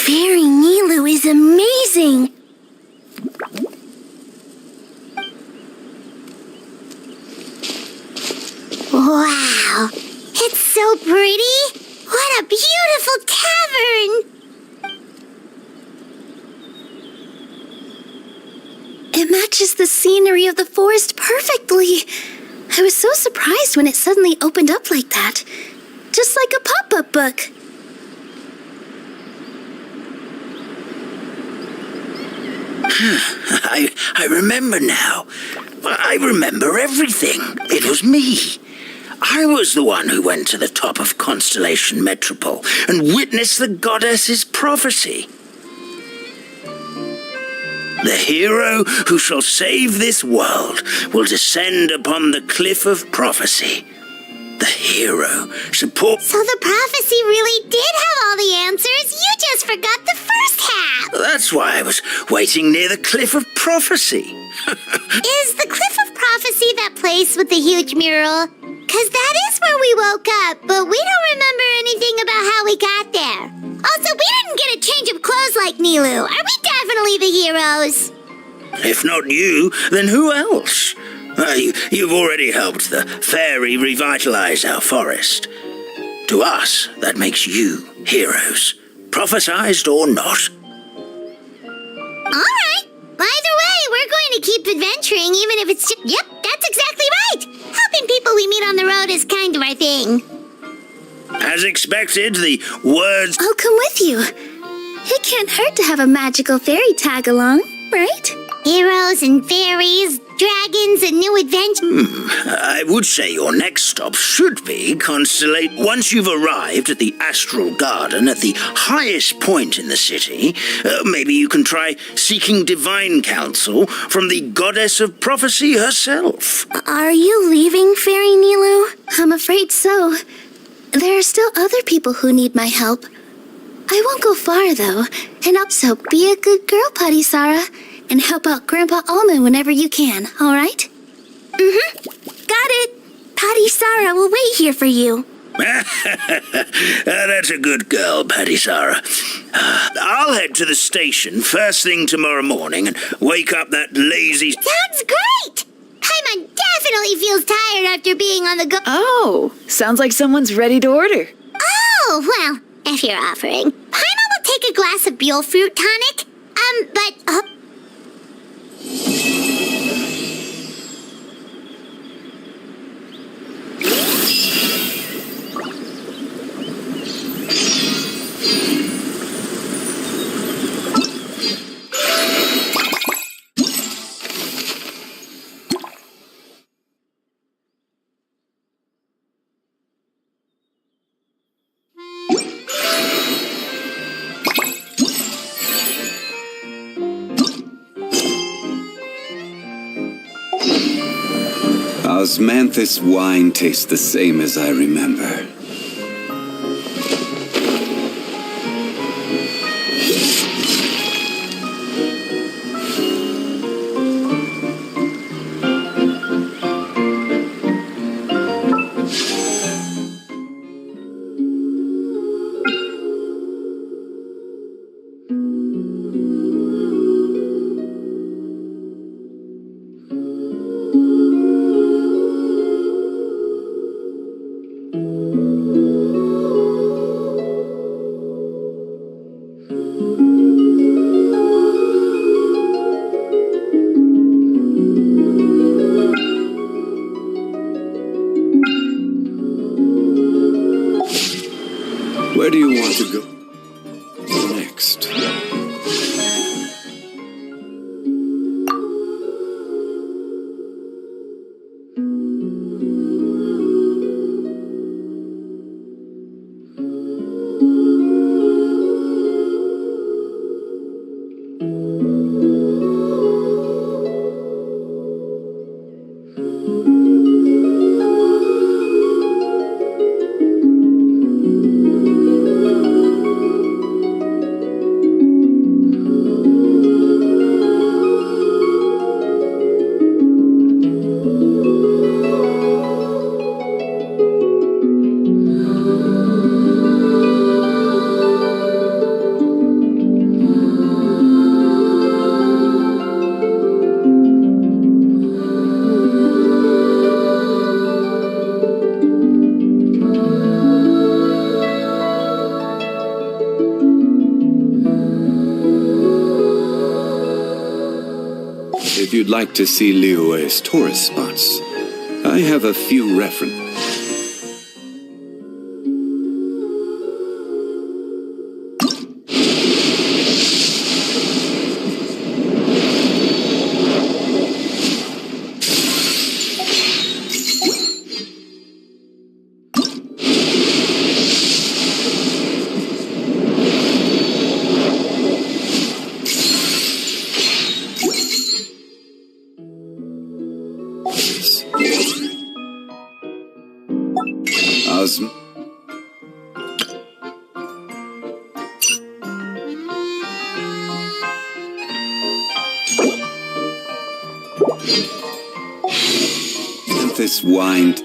Speaker 7: Fairy Nilou is amazing!
Speaker 1: Wow, it's so pretty! What a beautiful cavern!
Speaker 7: It matches the scenery of the forest perfectly. I was so surprised when it suddenly opened up like that. Just like a pop-up book.
Speaker 5: I remember now. I remember everything. It was me. I was the one who went to the top of Constellation Metropole and witnessed the goddess's prophecy. The hero who shall save this world will descend upon the cliff of prophecy. The hero support.
Speaker 1: So the prophecy really did have all the answers. You just forgot the first half.
Speaker 5: That's why I was waiting near the cliff of prophecy.
Speaker 1: Is the cliff of prophecy that place with the huge mural? 'Cause that is where we woke up, but we don't remember anything about how we got there. Also, we didn't get a change of clothes like Nilou. Are we definitely the heroes?
Speaker 5: If not you, then who else? You've already helped the fairy revitalize our forest. To us, that makes you heroes, prophesized or not.
Speaker 1: All right. Either way, we're going to keep adventuring, even if it's just... Yep, that's exactly right. Helping people we meet on the road is kind of our thing.
Speaker 5: As expected, the words...
Speaker 7: I'll come with you. It can't hurt to have a magical fairy tag along, right?
Speaker 1: Heroes and fairies, dragons and new adventures.
Speaker 5: I would say your next stop should be Constellate. Once you've arrived at the Astral Garden at the highest point in the city, maybe you can try seeking divine counsel from the goddess of prophecy herself.
Speaker 7: Are you leaving, Fairy Nilou? I'm afraid so. There are still other people who need my help. I won't go far, though, and also be a good girl, Putty Sarah, and help out Grandpa Almond whenever you can, all right? Got it. Putty Sarah will wait here for you.
Speaker 5: That's a good girl, Patty Sarah. I'll head to the station first thing tomorrow morning and wake up that lazy...
Speaker 1: Sounds great! Paimon definitely feels tired after being on the go...
Speaker 10: Oh, sounds like someone's ready to order.
Speaker 1: Oh, well, if you're offering. Paimon will take a glass of Buell fruit tonic. But...
Speaker 2: Osmanthus wine tastes the same as I remember. Where do you want to go next? If you'd like to see Liyue's tourist spots, I have a few references. This wine.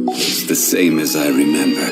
Speaker 2: It's the same as I remember.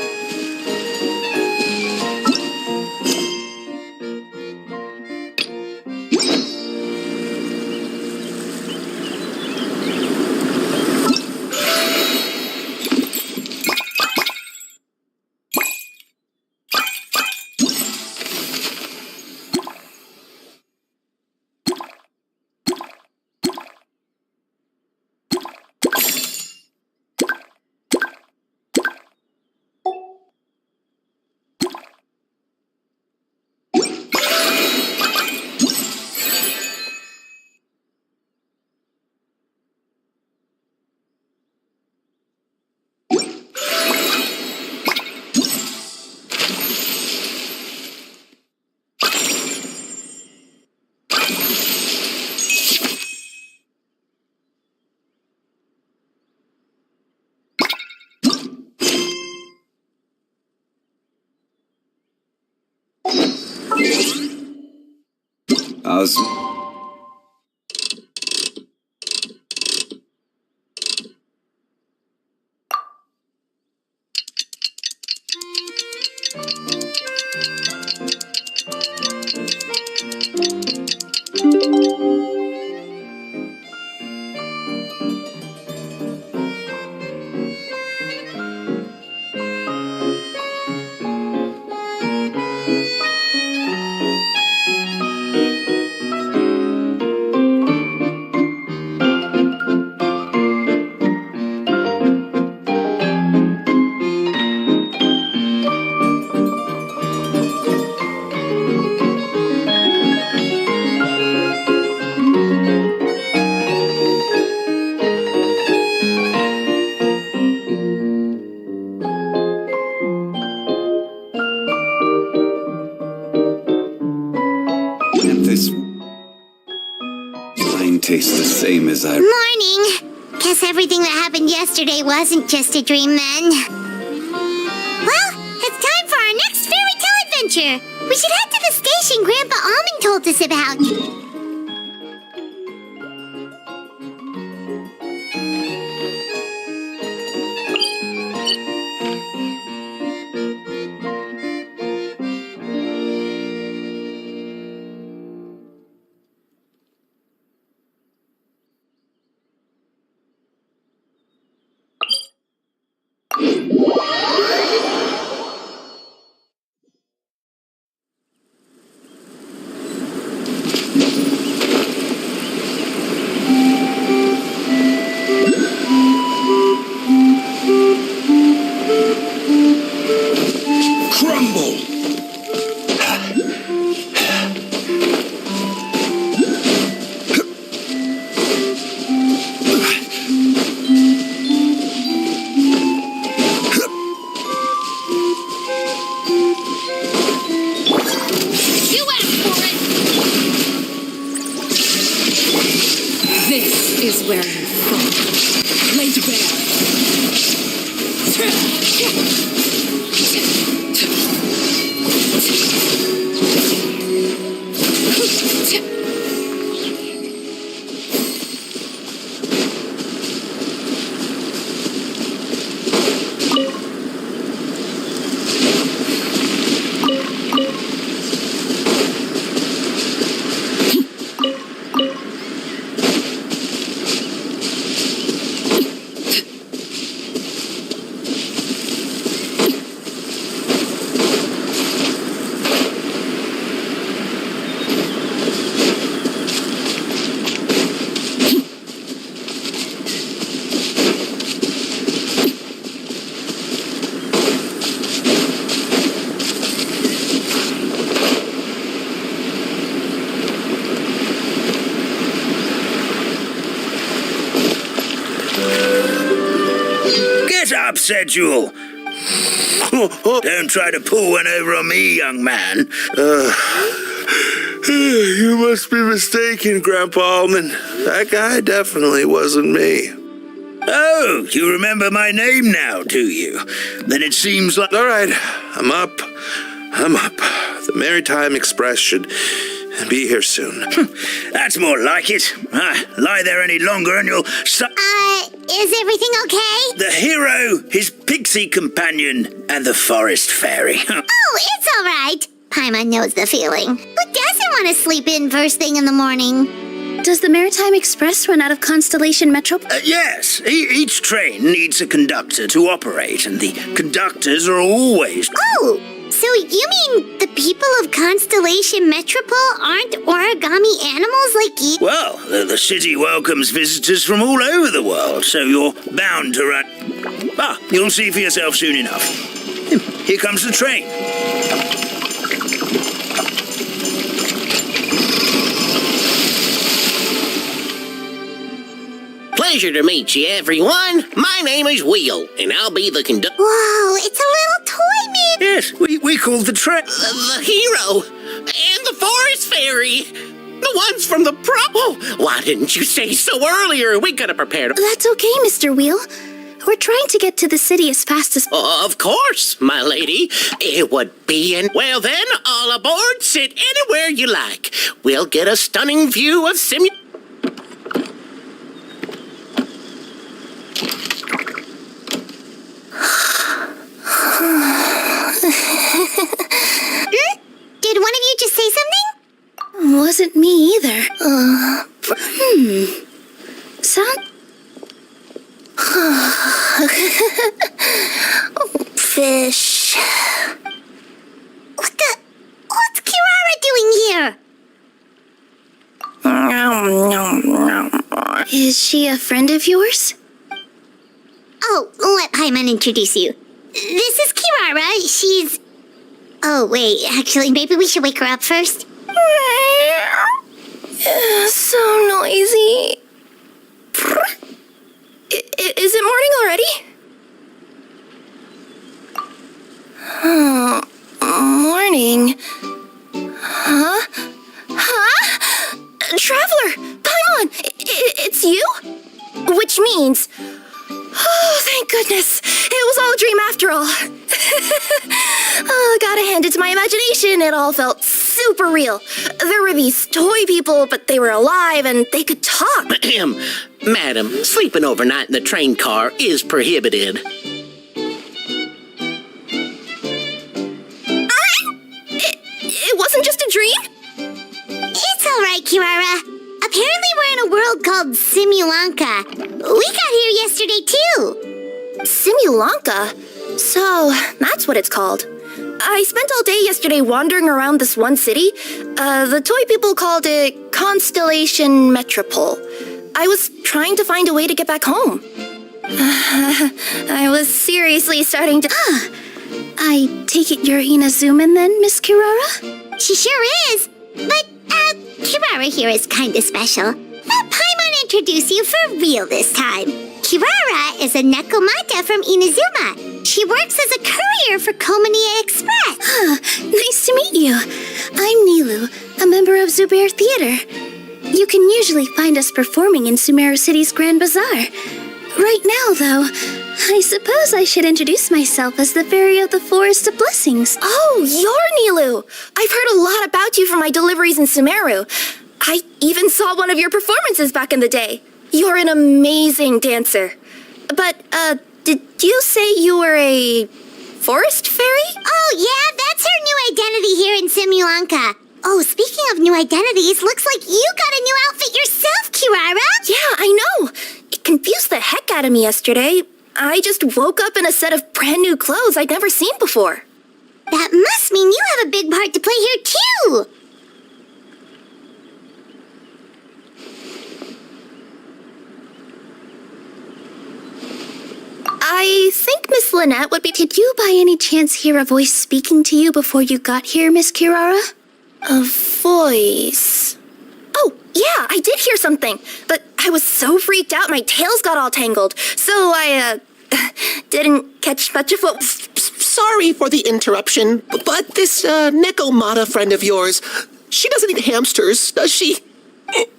Speaker 2: taste the same as I...
Speaker 1: Morning. Guess everything that happened yesterday wasn't just a dream then. Well, it's time for our next fairy tale adventure. We should head to the station Grandpa Almond told us about.
Speaker 6: Is where you fall. Laid bare.
Speaker 5: Said Jewel. Don't try to pull one over on me, young man.
Speaker 3: You must be mistaken, Grandpa Almond. That guy definitely wasn't me.
Speaker 5: Oh, you remember my name now, do you? Then it seems like...
Speaker 3: All right, I'm up. The Maritime Express should be here soon.
Speaker 5: That's more like it. Lie there any longer and you'll...
Speaker 1: Is everything okay?
Speaker 5: The hero, his pixie companion, and the forest fairy.
Speaker 1: Oh, it's all right. Paimon knows the feeling. Who doesn't want to sleep in first thing in the morning?
Speaker 7: Does the Maritime Express run out of Constellation Metro?
Speaker 5: Yes. Each train needs a conductor to operate, and the conductors are always...
Speaker 1: Oh! So you mean the people of Constellation Metropole aren't origami animals like you?
Speaker 5: Well, the city welcomes visitors from all over the world, so you're bound to run... you'll see for yourself soon enough. Here comes the train.
Speaker 8: Pleasure to meet you, everyone. My name is Wheel, and I'll be the conductor.
Speaker 1: Whoa, it's a little toy man.
Speaker 5: Yes, we called the train...
Speaker 8: The hero, and the forest fairy. The ones from the Oh, why didn't you say so earlier? We could have prepared...
Speaker 7: That's okay, Mr. Wheel. We're trying to get to the city as fast as...
Speaker 8: Of course, my lady. It would be in... Well then, all aboard. Sit anywhere you like. We'll get a stunning view of
Speaker 1: Did one of you just say something?
Speaker 7: Wasn't me either. Sound...
Speaker 1: Fish. What's Kirara doing here?
Speaker 7: Is she a friend of yours?
Speaker 1: Oh, let Paimon introduce you. This is Kirara. She's... Oh, wait. Actually, maybe we should wake her up first.
Speaker 7: So noisy. Is it morning already? Oh, morning. Huh? Traveler! Paimon! Which means... Oh, thank goodness. It was all a dream after all. Oh, gotta hand it to my imagination. It all felt super real. There were these toy people, but they were alive and they could talk.
Speaker 8: Madam, sleeping overnight in the train car is prohibited.
Speaker 7: It wasn't just a dream?
Speaker 1: It's all right, Kirara. Apparently we're in a world called Simulanka. We got here yesterday, too.
Speaker 7: Simulanka? So, that's what it's called. I spent all day yesterday wandering around this one city. The toy people called it Constellation Metropole. I was trying to find a way to get back home. I was seriously starting to... I take it you're Inazuman then, Miss Kirara?
Speaker 1: She sure is. But, Kirara here is kinda special. Let Paimon introduce you for real this time. Kirara is a Nekomata from Inazuma. She works as a courier for Komania Express.
Speaker 7: Nice to meet you. I'm Nilou, a member of Zubair Theater. You can usually find us performing in Sumeru City's Grand Bazaar. Right now, though, I suppose I should introduce myself as the Fairy of the Forest of Blessings. Oh, you're Nilou! I've heard a lot about you from my deliveries in Sumeru. I even saw one of your performances back in the day. You're an amazing dancer. But, did you say you were a forest fairy?
Speaker 1: Oh, yeah, that's her new identity here in Simulanka. Oh, speaking of new identities, looks like you got a new outfit yourself, Kirara.
Speaker 7: Yeah, I know. It confused the heck out of me yesterday. I just woke up in a set of brand new clothes I'd never seen before.
Speaker 1: That must mean you have a big part to play here, too.
Speaker 7: I think Miss Lynette would be... Did you by any chance hear a voice speaking to you before you got here, Miss Kirara? A voice... Oh, yeah, I did hear something, but I was so freaked out my tails got all tangled, so I, didn't catch much of what...
Speaker 8: Sorry for the interruption, but this, Nekomata friend of yours, she doesn't eat hamsters, does she?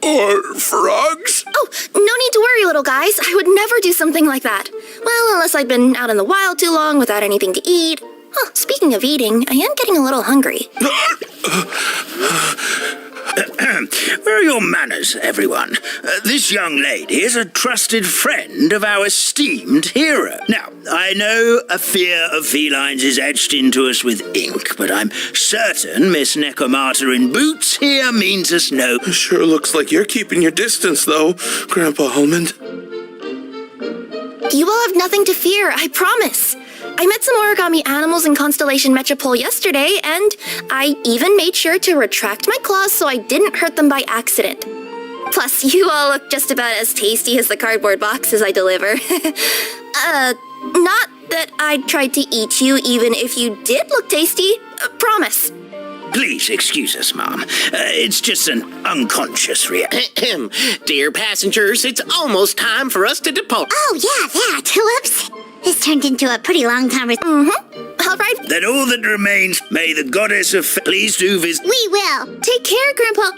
Speaker 3: Or frogs?
Speaker 7: Oh, no need to worry, little guys. I would never do something like that. Well, unless I'd been out in the wild too long without anything to eat. Oh, speaking of eating, I am getting a little hungry.
Speaker 5: Where are your manners, everyone? This young lady is a trusted friend of our esteemed hero. Now, I know a fear of felines is etched into us with ink, but I'm certain Miss Nekomata in boots here means us no...
Speaker 3: Sure looks like you're keeping your distance, though, Grandpa Almond.
Speaker 7: You all have nothing to fear, I promise. I met some origami animals in Constellation Metropole yesterday, and I even made sure to retract my claws so I didn't hurt them by accident. Plus, you all look just about as tasty as the cardboard boxes I deliver. Not that I'd try to eat you even if you did look tasty. Promise.
Speaker 5: Please excuse us, Mom. It's just an unconscious reaction.
Speaker 8: Dear passengers, it's almost time for us to depart.
Speaker 1: Oh, yeah, that. Whoops. This turned into a pretty long conversation.
Speaker 7: All right.
Speaker 5: Then all that remains, may the goddess of... Please do visit...
Speaker 1: We will.
Speaker 7: Take care, Grandpa.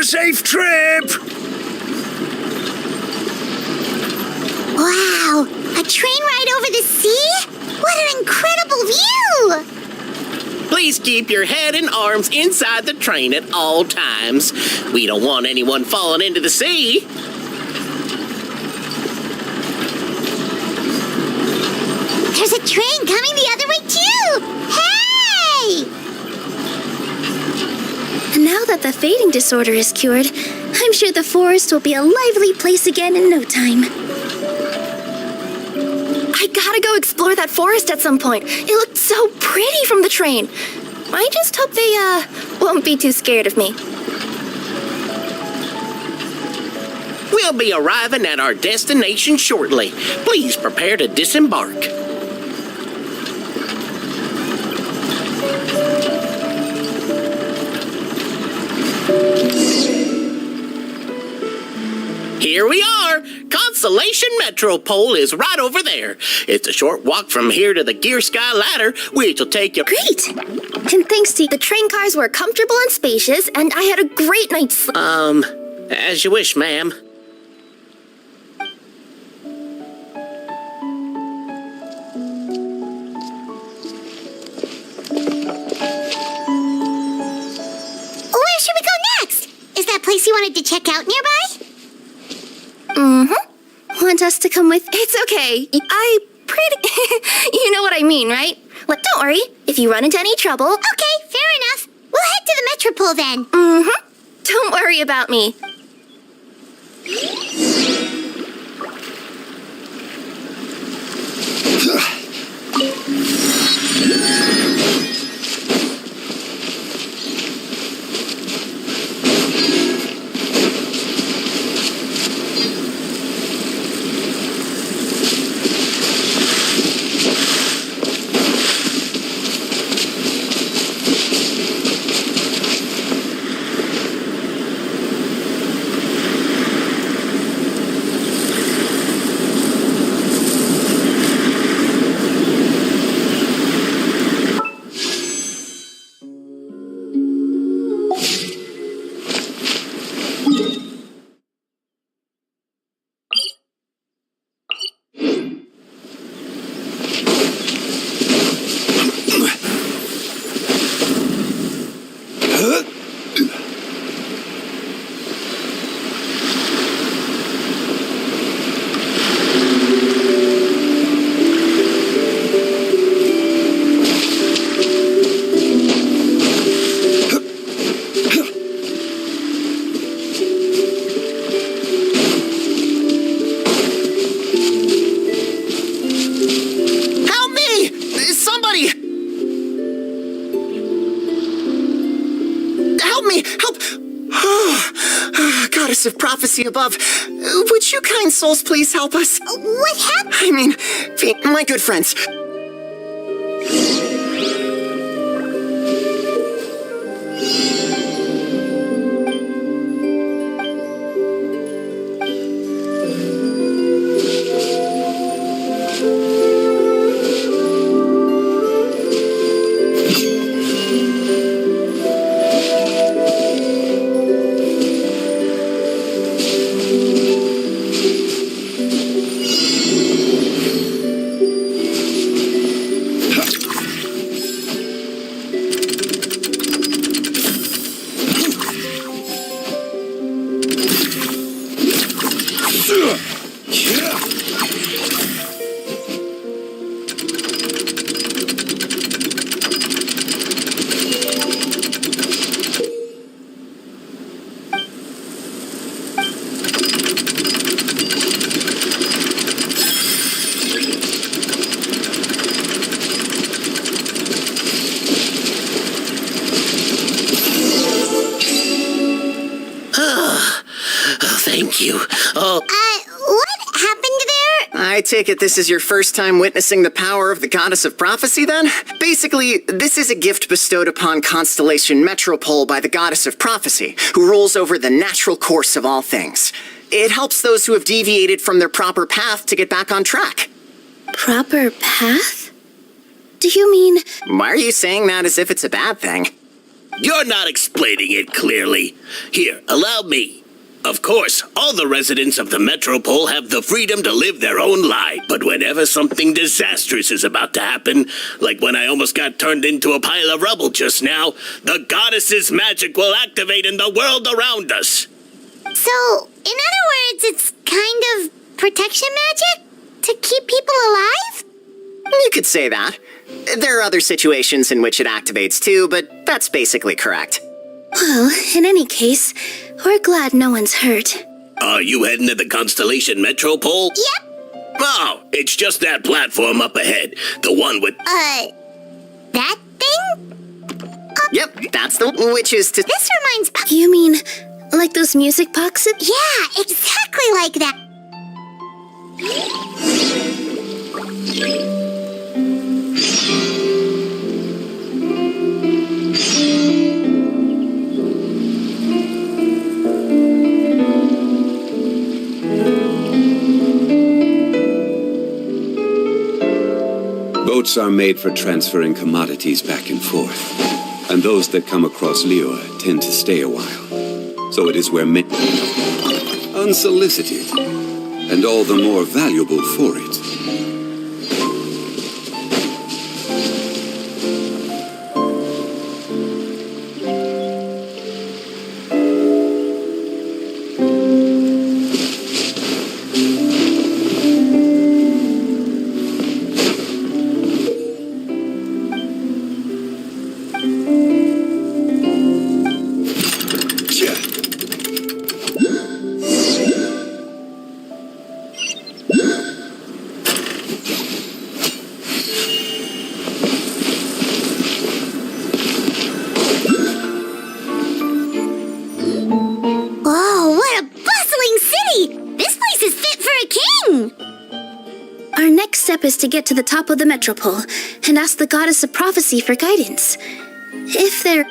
Speaker 5: Safe trip!
Speaker 1: Wow, a train ride over the sea? What an incredible view!
Speaker 8: Please keep your head and arms inside the train at all times. We don't want anyone falling into the sea.
Speaker 1: There's a train coming the other way, too! Hey!
Speaker 7: Now that the fading disorder is cured, I'm sure the forest will be a lively place again in no time. I gotta go explore that forest at some point. It looked so pretty from the train. I just hope they, won't be too scared of me.
Speaker 8: We'll be arriving at our destination shortly. Please prepare to disembark. Here we are! Constellation Metropole is right over there. It's a short walk from here to the Gear Sky Ladder, which will take you...
Speaker 7: Great! And thanks to the train cars were comfortable and spacious, and I had a great night's sleep.
Speaker 8: As you wish, ma'am.
Speaker 1: Where should we go next? Is that place you wanted to check out nearby?
Speaker 7: Want us to come with? It's okay. You know what I mean, right? Look, don't worry. If you run into any trouble...
Speaker 1: Okay, fair enough. We'll head to the Metropole then.
Speaker 7: Don't worry about me.
Speaker 8: Of prophecy above. Would you kind souls please help us?
Speaker 1: What happened?
Speaker 8: I mean, my good friends. Thank you.
Speaker 1: What happened there?
Speaker 8: I take it this is your first time witnessing the power of the Goddess of Prophecy, then? Basically, this is a gift bestowed upon Constellation Metropole by the Goddess of Prophecy, who rules over the natural course of all things. It helps those who have deviated from their proper path to get back on track.
Speaker 7: Proper path? Do you mean...
Speaker 8: Why are you saying that as if it's a bad thing?
Speaker 5: You're not explaining it clearly. Here, allow me. Of course, all the residents of the Metropole have the freedom to live their own life, but whenever something disastrous is about to happen, like when I almost got turned into a pile of rubble just now, the goddess's magic will activate in the world around us.
Speaker 1: So, in other words, it's kind of protection magic? To keep people alive?
Speaker 8: You could say that. There are other situations in which it activates too, but that's basically correct.
Speaker 7: Well, in any case, we're glad no one's hurt.
Speaker 5: Are you heading to the Constellation Metropole?
Speaker 1: Yep.
Speaker 5: Oh, it's just that platform up ahead. The one with...
Speaker 1: That thing?
Speaker 8: Yep, that's the witches to...
Speaker 1: This reminds...
Speaker 7: You mean, like those music boxes?
Speaker 1: Yeah, exactly like that.
Speaker 2: Boats are made for transferring commodities back and forth. And those that come across Lior tend to stay a while. So it is where men... unsolicited. And all the more valuable for it.
Speaker 7: Is to get to the top of the metropole and ask the goddess of prophecy for guidance. If there...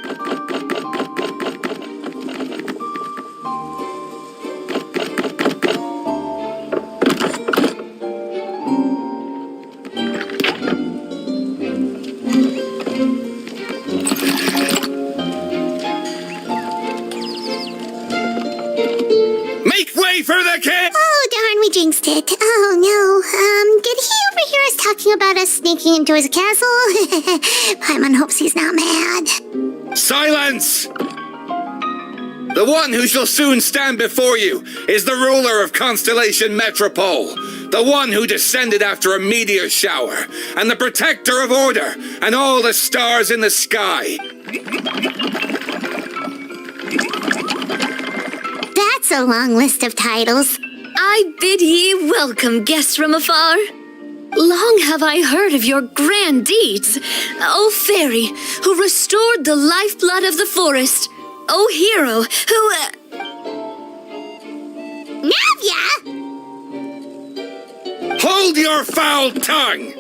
Speaker 5: Make way for the king!
Speaker 1: Oh, darn, we jinxed it. Oh, no. Did he overhear us talking about us sneaking into his castle? Paimon hopes he's not mad.
Speaker 11: Silence! The one who shall soon stand before you is the ruler of Constellation Metropole, the one who descended after a meteor shower, and the protector of order and all the stars in the sky.
Speaker 1: That's a long list of titles.
Speaker 12: I bid ye welcome, guests from afar. Long have I heard of your grand deeds, O fairy, who restored the lifeblood of the forest, O hero, who...
Speaker 1: Navia!
Speaker 11: Hold your foul tongue!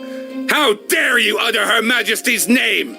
Speaker 11: How dare you utter Her Majesty's name?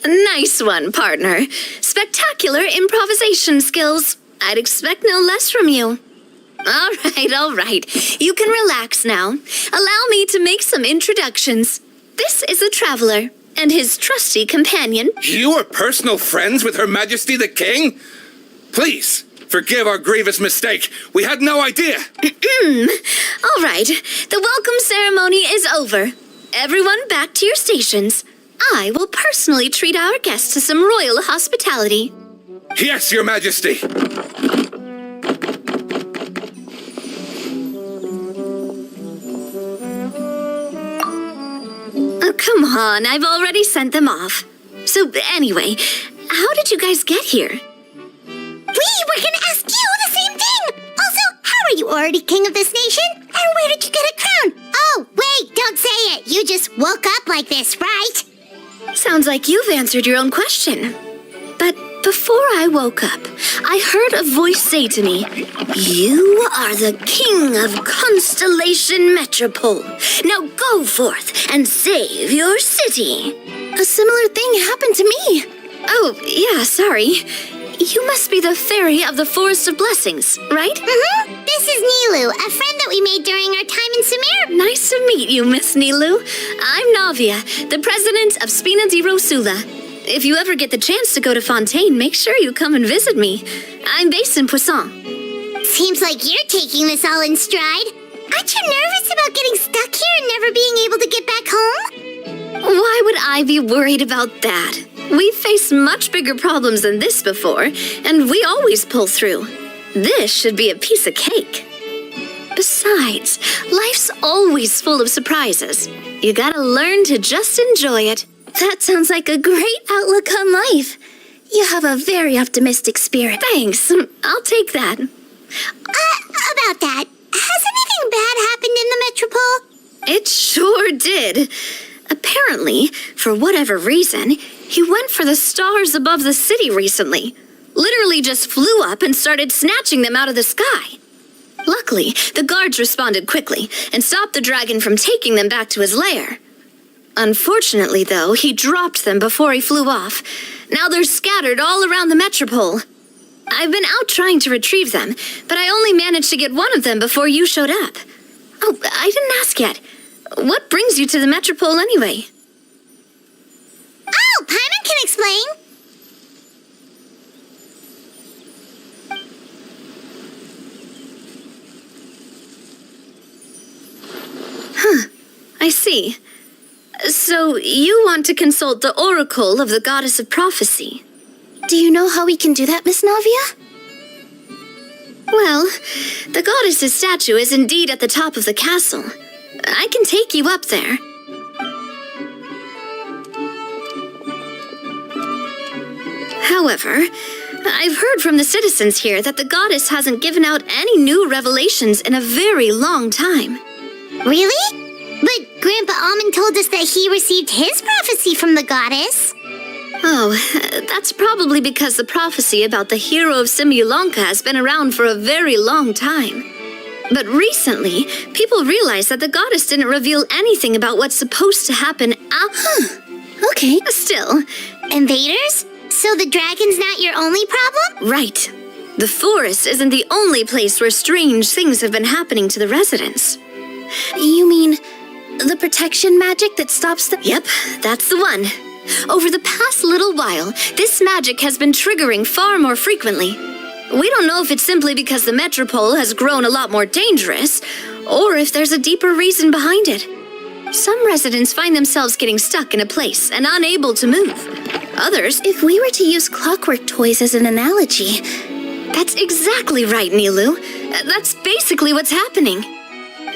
Speaker 12: Nice one, partner. Spectacular improvisation skills. I'd expect no less from you. All right. You can relax now. Allow me to make some introductions. This is a traveler, and his trusty companion.
Speaker 11: You are personal friends with Her Majesty the King? Please, forgive our grievous mistake. We had no idea.
Speaker 12: All right. The welcome ceremony is over. Everyone back to your stations. I will personally treat our guests to some royal hospitality.
Speaker 11: Yes, Your Majesty.
Speaker 12: Oh, come on. I've already sent them off. So, anyway, how did you guys get here?
Speaker 1: We were gonna ask you the same thing! Also, how are you already king of this nation? And where did you get a crown? Oh, wait, don't say it. You just woke up like this, right?
Speaker 12: Sounds like you've answered your own question. But before I woke up, I heard a voice say to me, "You are the king of Constellation Metropole. Now go forth and save your city."
Speaker 7: A similar thing happened to me.
Speaker 12: Oh, yeah, sorry. You must be the fairy of the Forest of Blessings, right?
Speaker 1: Mm-hmm. This is Nilou, a friend that we made during our time in Sumer.
Speaker 12: Nice to meet you, Miss Nilou. I'm Navia, the president of Spina di Rosula. if you ever get the chance to go to Fontaine, make sure you come and visit me. I'm based in Poisson.
Speaker 1: Seems like you're taking this all in stride. Aren't you nervous about getting stuck here and never being able to get back home?
Speaker 12: Why would I be worried about that? We've faced much bigger problems than this before, and we always pull through. This should be a piece of cake. Besides, life's always full of surprises. You gotta learn to just enjoy it.
Speaker 7: That sounds like a great outlook on life. You have a very optimistic spirit.
Speaker 12: Thanks. I'll take that.
Speaker 1: About that, has anything bad happened in the Metropole?
Speaker 12: It sure did. Apparently, for whatever reason, he went for the stars above the city recently. Literally just flew up and started snatching them out of the sky. Luckily, the guards responded quickly and stopped the dragon from taking them back to his lair. Unfortunately, though, he dropped them before he flew off. Now they're scattered all around the Metropole. I've been out trying to retrieve them, but I only managed to get one of them before you showed up. Oh, I didn't ask yet. What brings you to the Metropole anyway?
Speaker 1: Oh, Paimon can explain.
Speaker 12: I see. So you want to consult the oracle of the goddess of prophecy?
Speaker 7: Do you know how we can do that, Miss Navia?
Speaker 12: Well, the goddess's statue is indeed at the top of the castle. I can take you up there. However, I've heard from the citizens here that the goddess hasn't given out any new revelations in a very long time.
Speaker 1: Really? But Grandpa Almond told us that he received his prophecy from the goddess.
Speaker 12: Oh, that's probably because the prophecy about the hero of Simulanka has been around for a very long time. But recently, people realized that the goddess didn't reveal anything about what's supposed to happen
Speaker 7: Okay.
Speaker 12: Still.
Speaker 1: Invaders? So the dragon's not your only problem?
Speaker 12: Right. The forest isn't the only place where strange things have been happening to the residents.
Speaker 7: You mean the protection magic that stops the...
Speaker 12: Yep, that's the one. Over the past little while, this magic has been triggering far more frequently. We don't know if it's simply because the Metropole has grown a lot more dangerous, or if there's a deeper reason behind it. Some residents find themselves getting stuck in a place and unable to move. Others...
Speaker 7: If we were to use clockwork toys as an analogy...
Speaker 12: That's exactly right, Nilou. That's basically what's happening.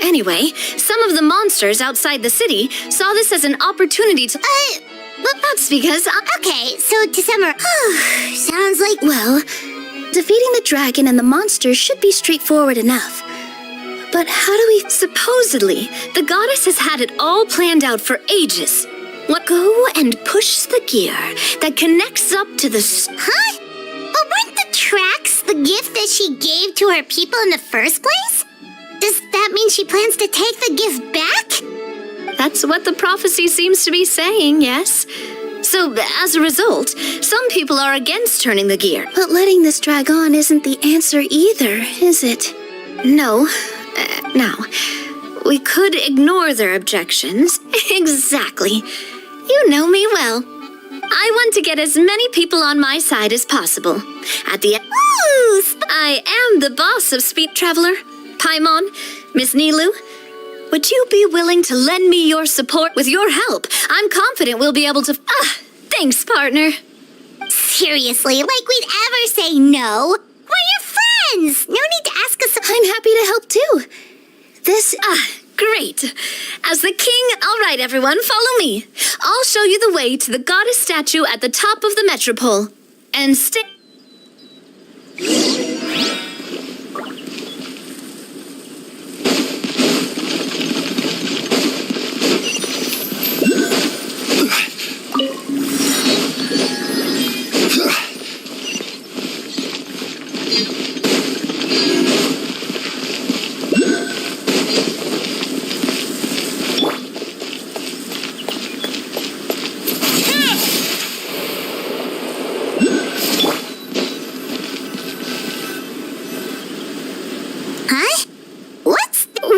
Speaker 12: Anyway, some of the monsters outside the city saw this as an opportunity to...
Speaker 1: But that's because... Okay, so to summarize... sounds like...
Speaker 7: Well, defeating the dragon and the monsters should be straightforward enough. But how do we...
Speaker 12: Supposedly, the goddess has had it all planned out for ages. Go and push the gear that connects up to the...
Speaker 1: Huh? But weren't the tracks the gift that she gave to her people in the first place? Does that mean she plans to take the gift back?
Speaker 12: That's what the prophecy seems to be saying, yes. So, as a result, some people are against turning the gear.
Speaker 7: But letting this drag on isn't the answer either, is it?
Speaker 12: No. Now, we could ignore their objections. Exactly. You know me well. I want to get as many people on my side as possible. At the end...
Speaker 1: Ooh!
Speaker 12: I am the boss of Speed Traveler. Paimon, Miss Nilou, would you be willing to lend me your support? With your help, I'm confident we'll be able to... thanks, partner.
Speaker 1: Seriously, like we'd ever say no. We're your friends. No need to ask us...
Speaker 7: I'm happy to help too. This...
Speaker 12: Great. As the king, all right, everyone, follow me. I'll show you the way to the goddess statue at the top of the Metropole. And stay...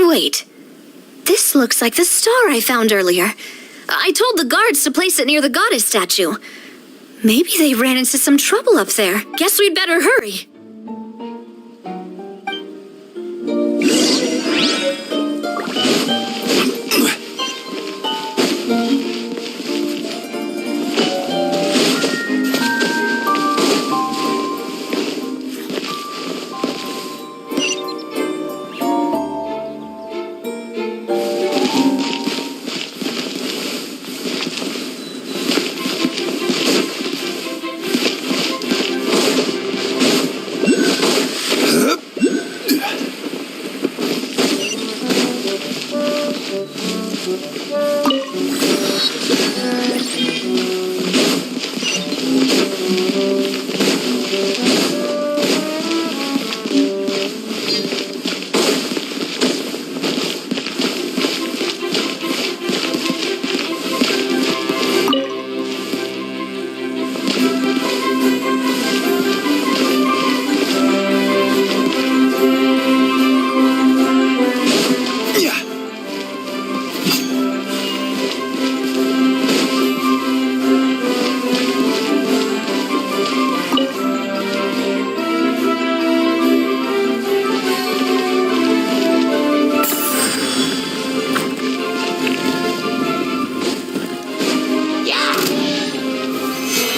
Speaker 12: Wait, this looks like the star I found earlier. I told the guards to place it near the goddess statue. Maybe they ran into some trouble up there. Guess we'd better hurry.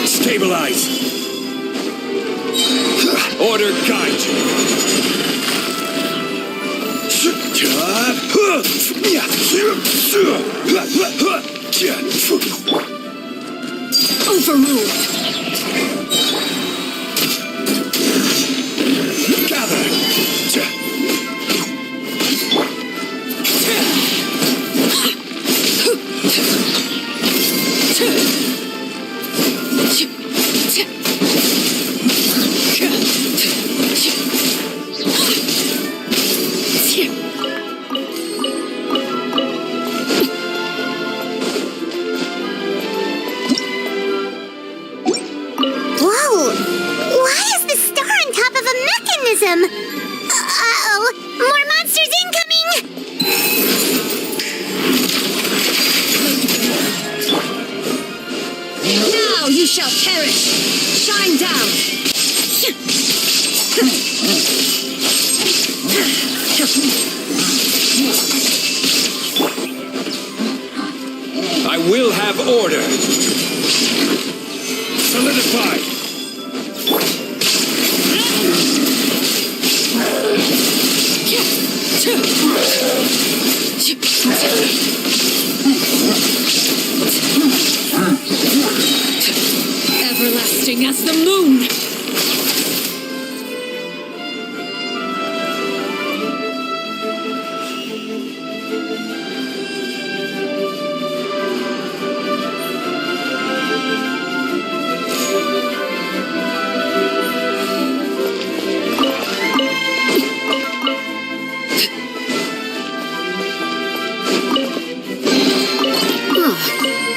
Speaker 2: Stabilize! Order guide you!
Speaker 6: Overruled.
Speaker 1: Whoa! Why is the star on top of a mechanism? Uh-oh! More monsters incoming!
Speaker 6: Now you shall perish. Shine down.
Speaker 2: I will have order! Solidify!
Speaker 6: Everlasting as the moon.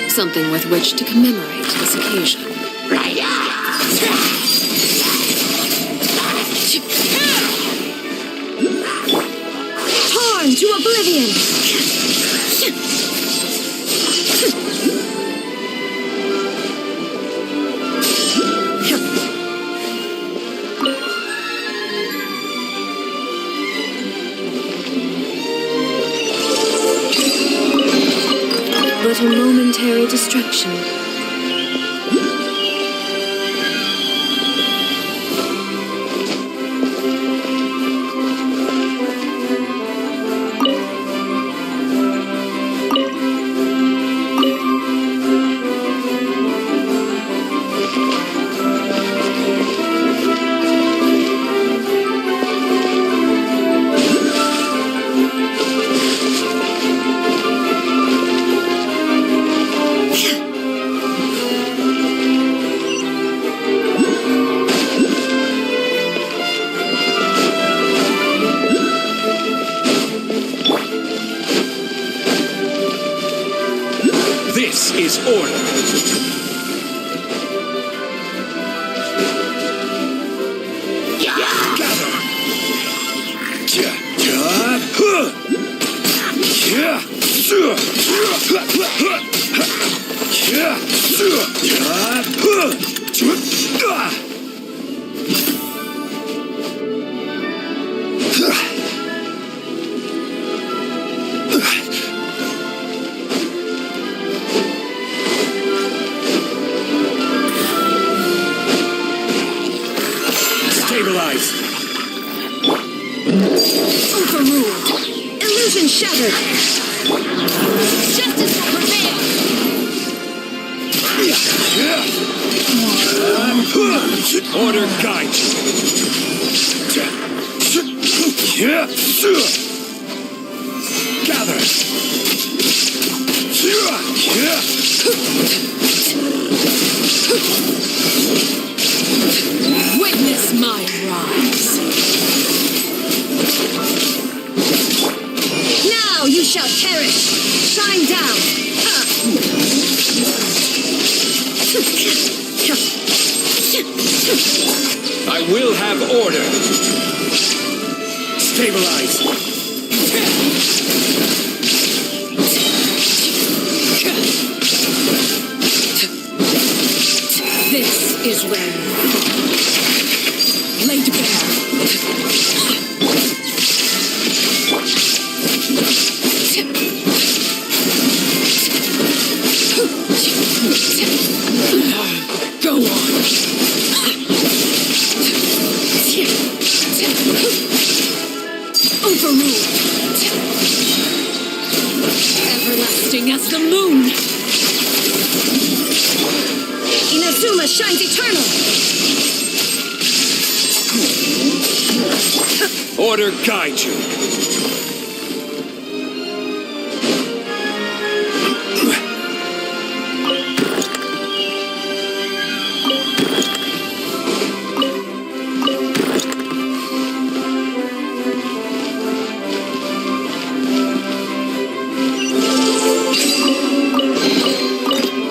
Speaker 6: Something with which to commemorate this occasion. Torn to oblivion! But a momentary distraction.
Speaker 11: Stabilize!
Speaker 6: Overruled. Illusion shattered. Justice will prevail.
Speaker 11: Order guide Gather!
Speaker 6: Witness my rise. Now you shall perish. Shine down.
Speaker 11: I will have order! Stabilize!
Speaker 6: This is where you fall. Laid bare. Go on. Overruled. Everlasting as the moon. Inazuma shines eternal.
Speaker 11: Order guide you!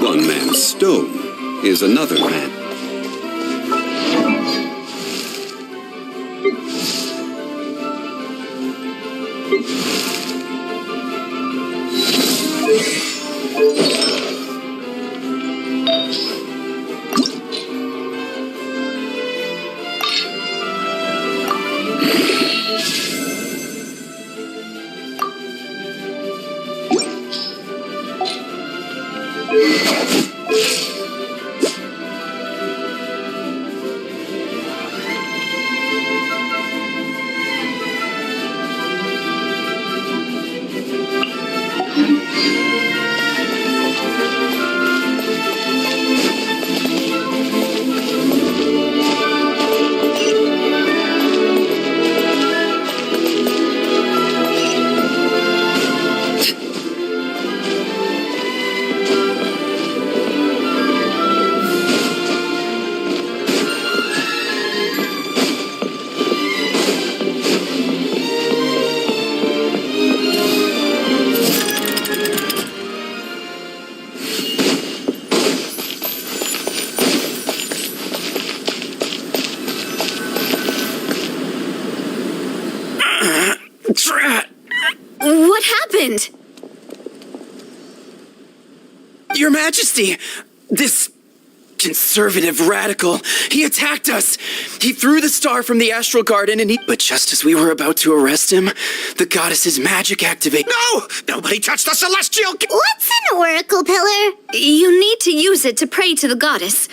Speaker 2: One man's stone is another man.
Speaker 10: What happened?
Speaker 13: Your Majesty, this conservative radical, he attacked us. He threw the star from the astral garden but just as we were about to arrest him, the goddess's magic activated.
Speaker 3: No! Nobody touched the celestial...
Speaker 1: What's an oracle pillar?
Speaker 12: You need to use it to pray to the goddess.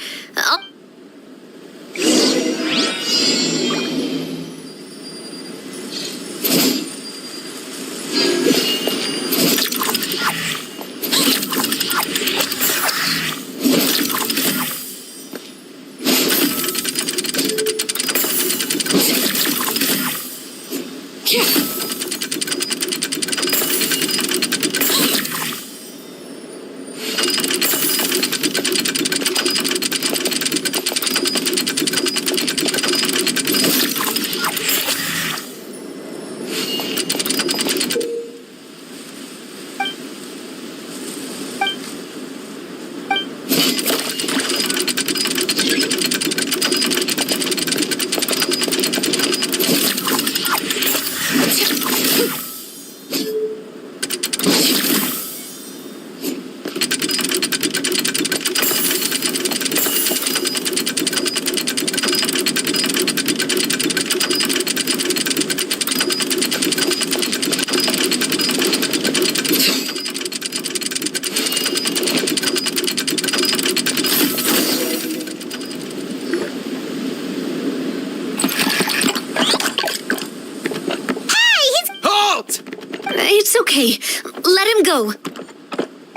Speaker 13: Halt!
Speaker 12: It's okay. Let him go.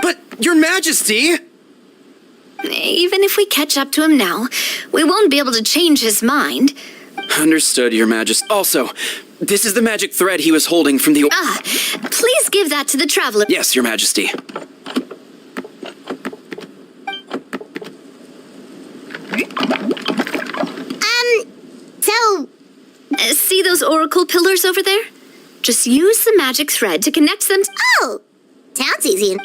Speaker 13: But, Your Majesty!
Speaker 12: Even if we catch up to him now, we won't be able to change his mind.
Speaker 13: Understood, Your Majesty. Also, this is the magic thread he was holding from the...
Speaker 12: Please give that to the traveler.
Speaker 13: Yes, Your Majesty.
Speaker 1: So...
Speaker 12: See those oracle pillars over there? Just use the magic thread to connect them.
Speaker 1: Oh! Sounds easy.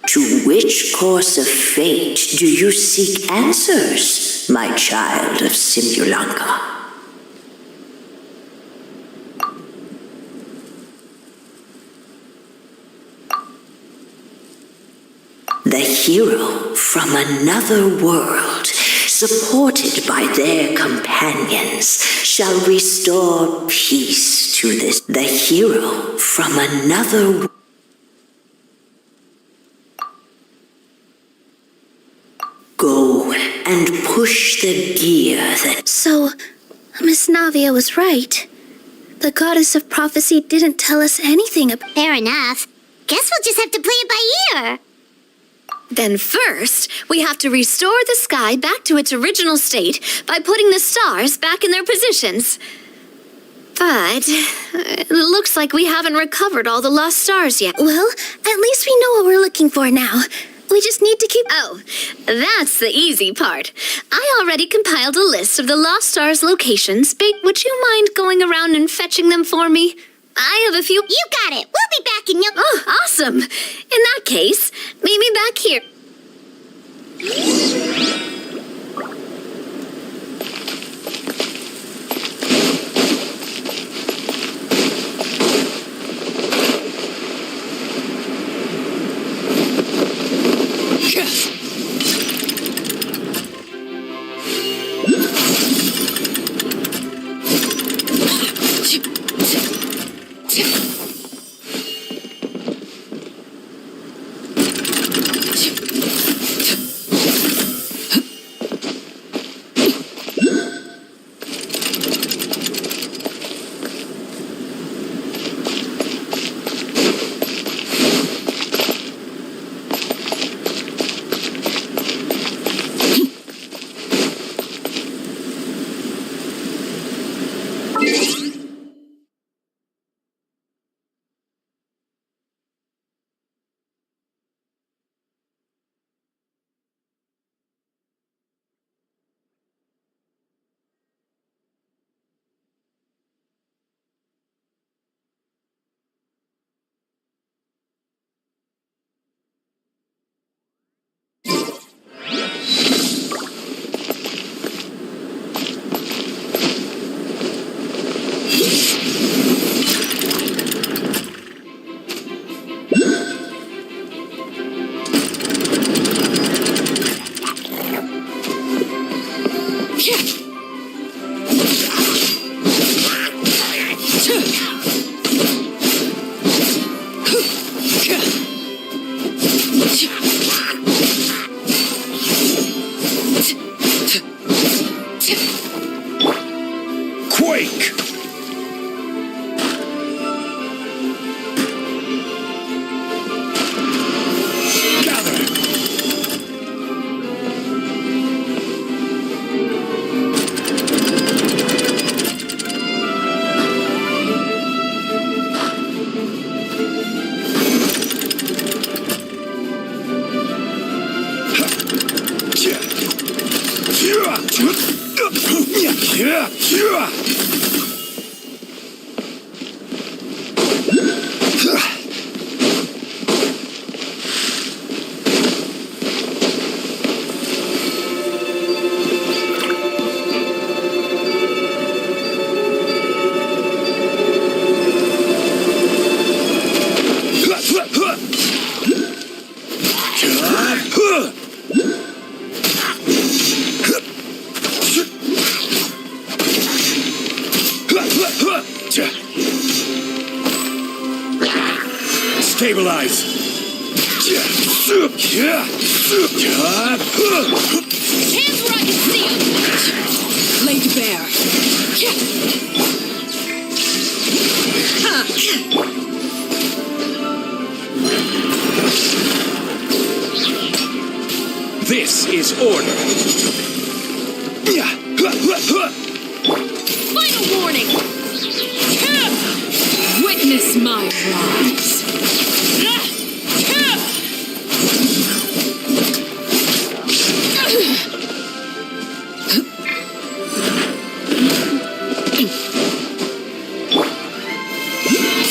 Speaker 14: To which course of fate do you seek answers, my child of Simulanka? The hero from another world, supported by their companions, shall restore peace to this. The hero from another world. Go and push the gear that...
Speaker 7: So, Miss Navia was right. The goddess of prophecy didn't tell us anything about...
Speaker 1: Fair enough. Guess we'll just have to play it by ear.
Speaker 12: Then first, we have to restore the sky back to its original state by putting the stars back in their positions. But it looks like we haven't recovered all the lost stars yet.
Speaker 7: Well, at least we know what we're looking for now. We just need to keep...
Speaker 12: Oh, that's the easy part. I already compiled a list of the lost stars' locations. Would you mind going around and fetching them for me? I have a few...
Speaker 1: You got it. We'll be back in no...
Speaker 12: Oh, awesome. In that case, meet me back here.
Speaker 15: Stabilize.
Speaker 6: Hands where I can see 'em. Laid bare.
Speaker 15: This is order.
Speaker 6: Final warning. Witness my rise.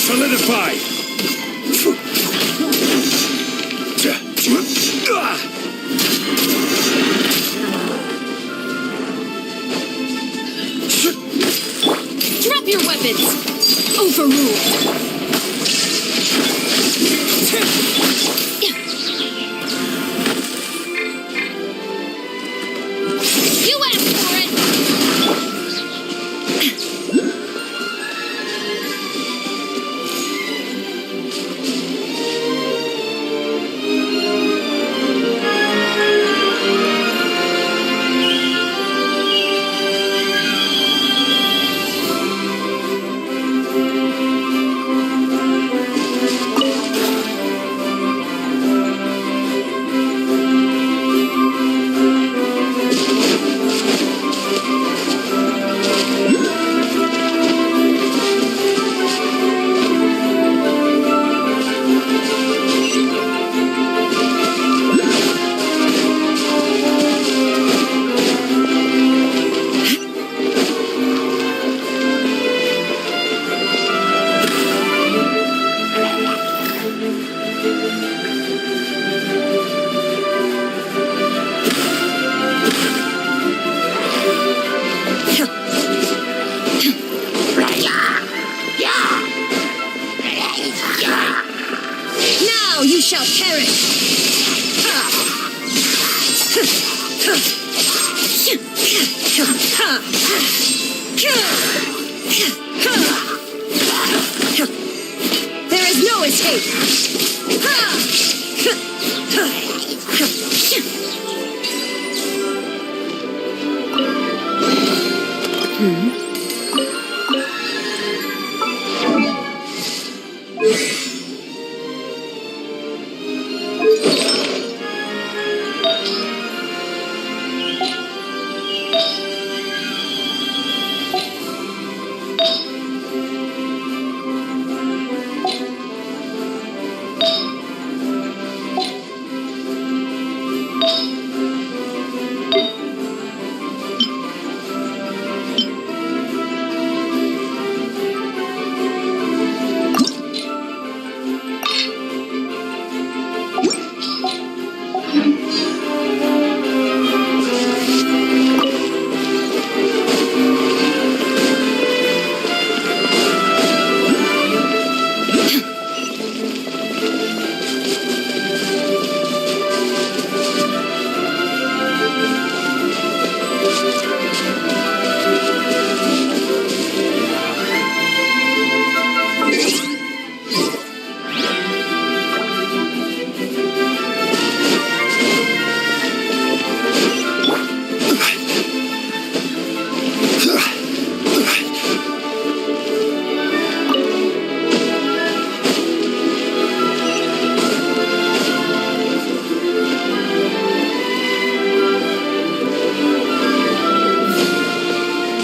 Speaker 15: Solidify.
Speaker 6: Drop your weapons. Overruled. You asked for it. Now you shall perish. There is no escape.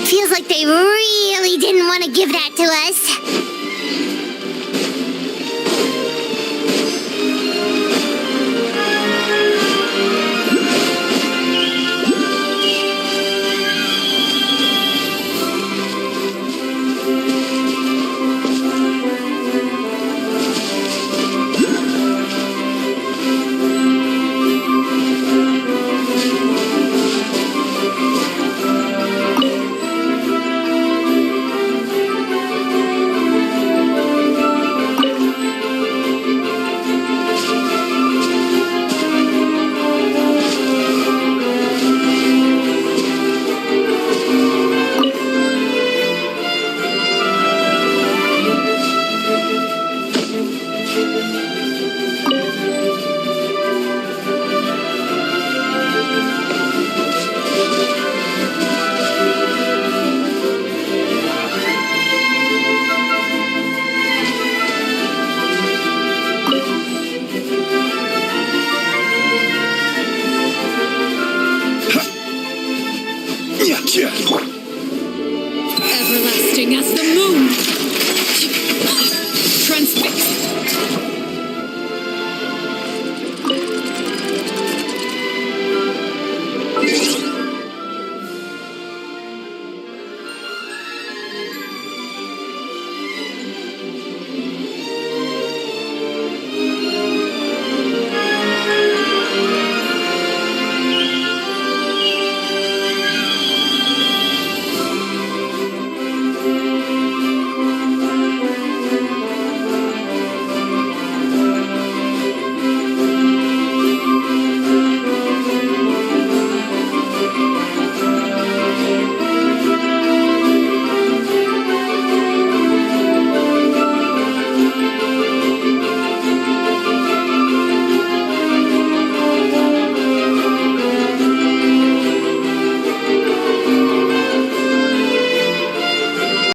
Speaker 1: Feels like they really didn't want to give that to us.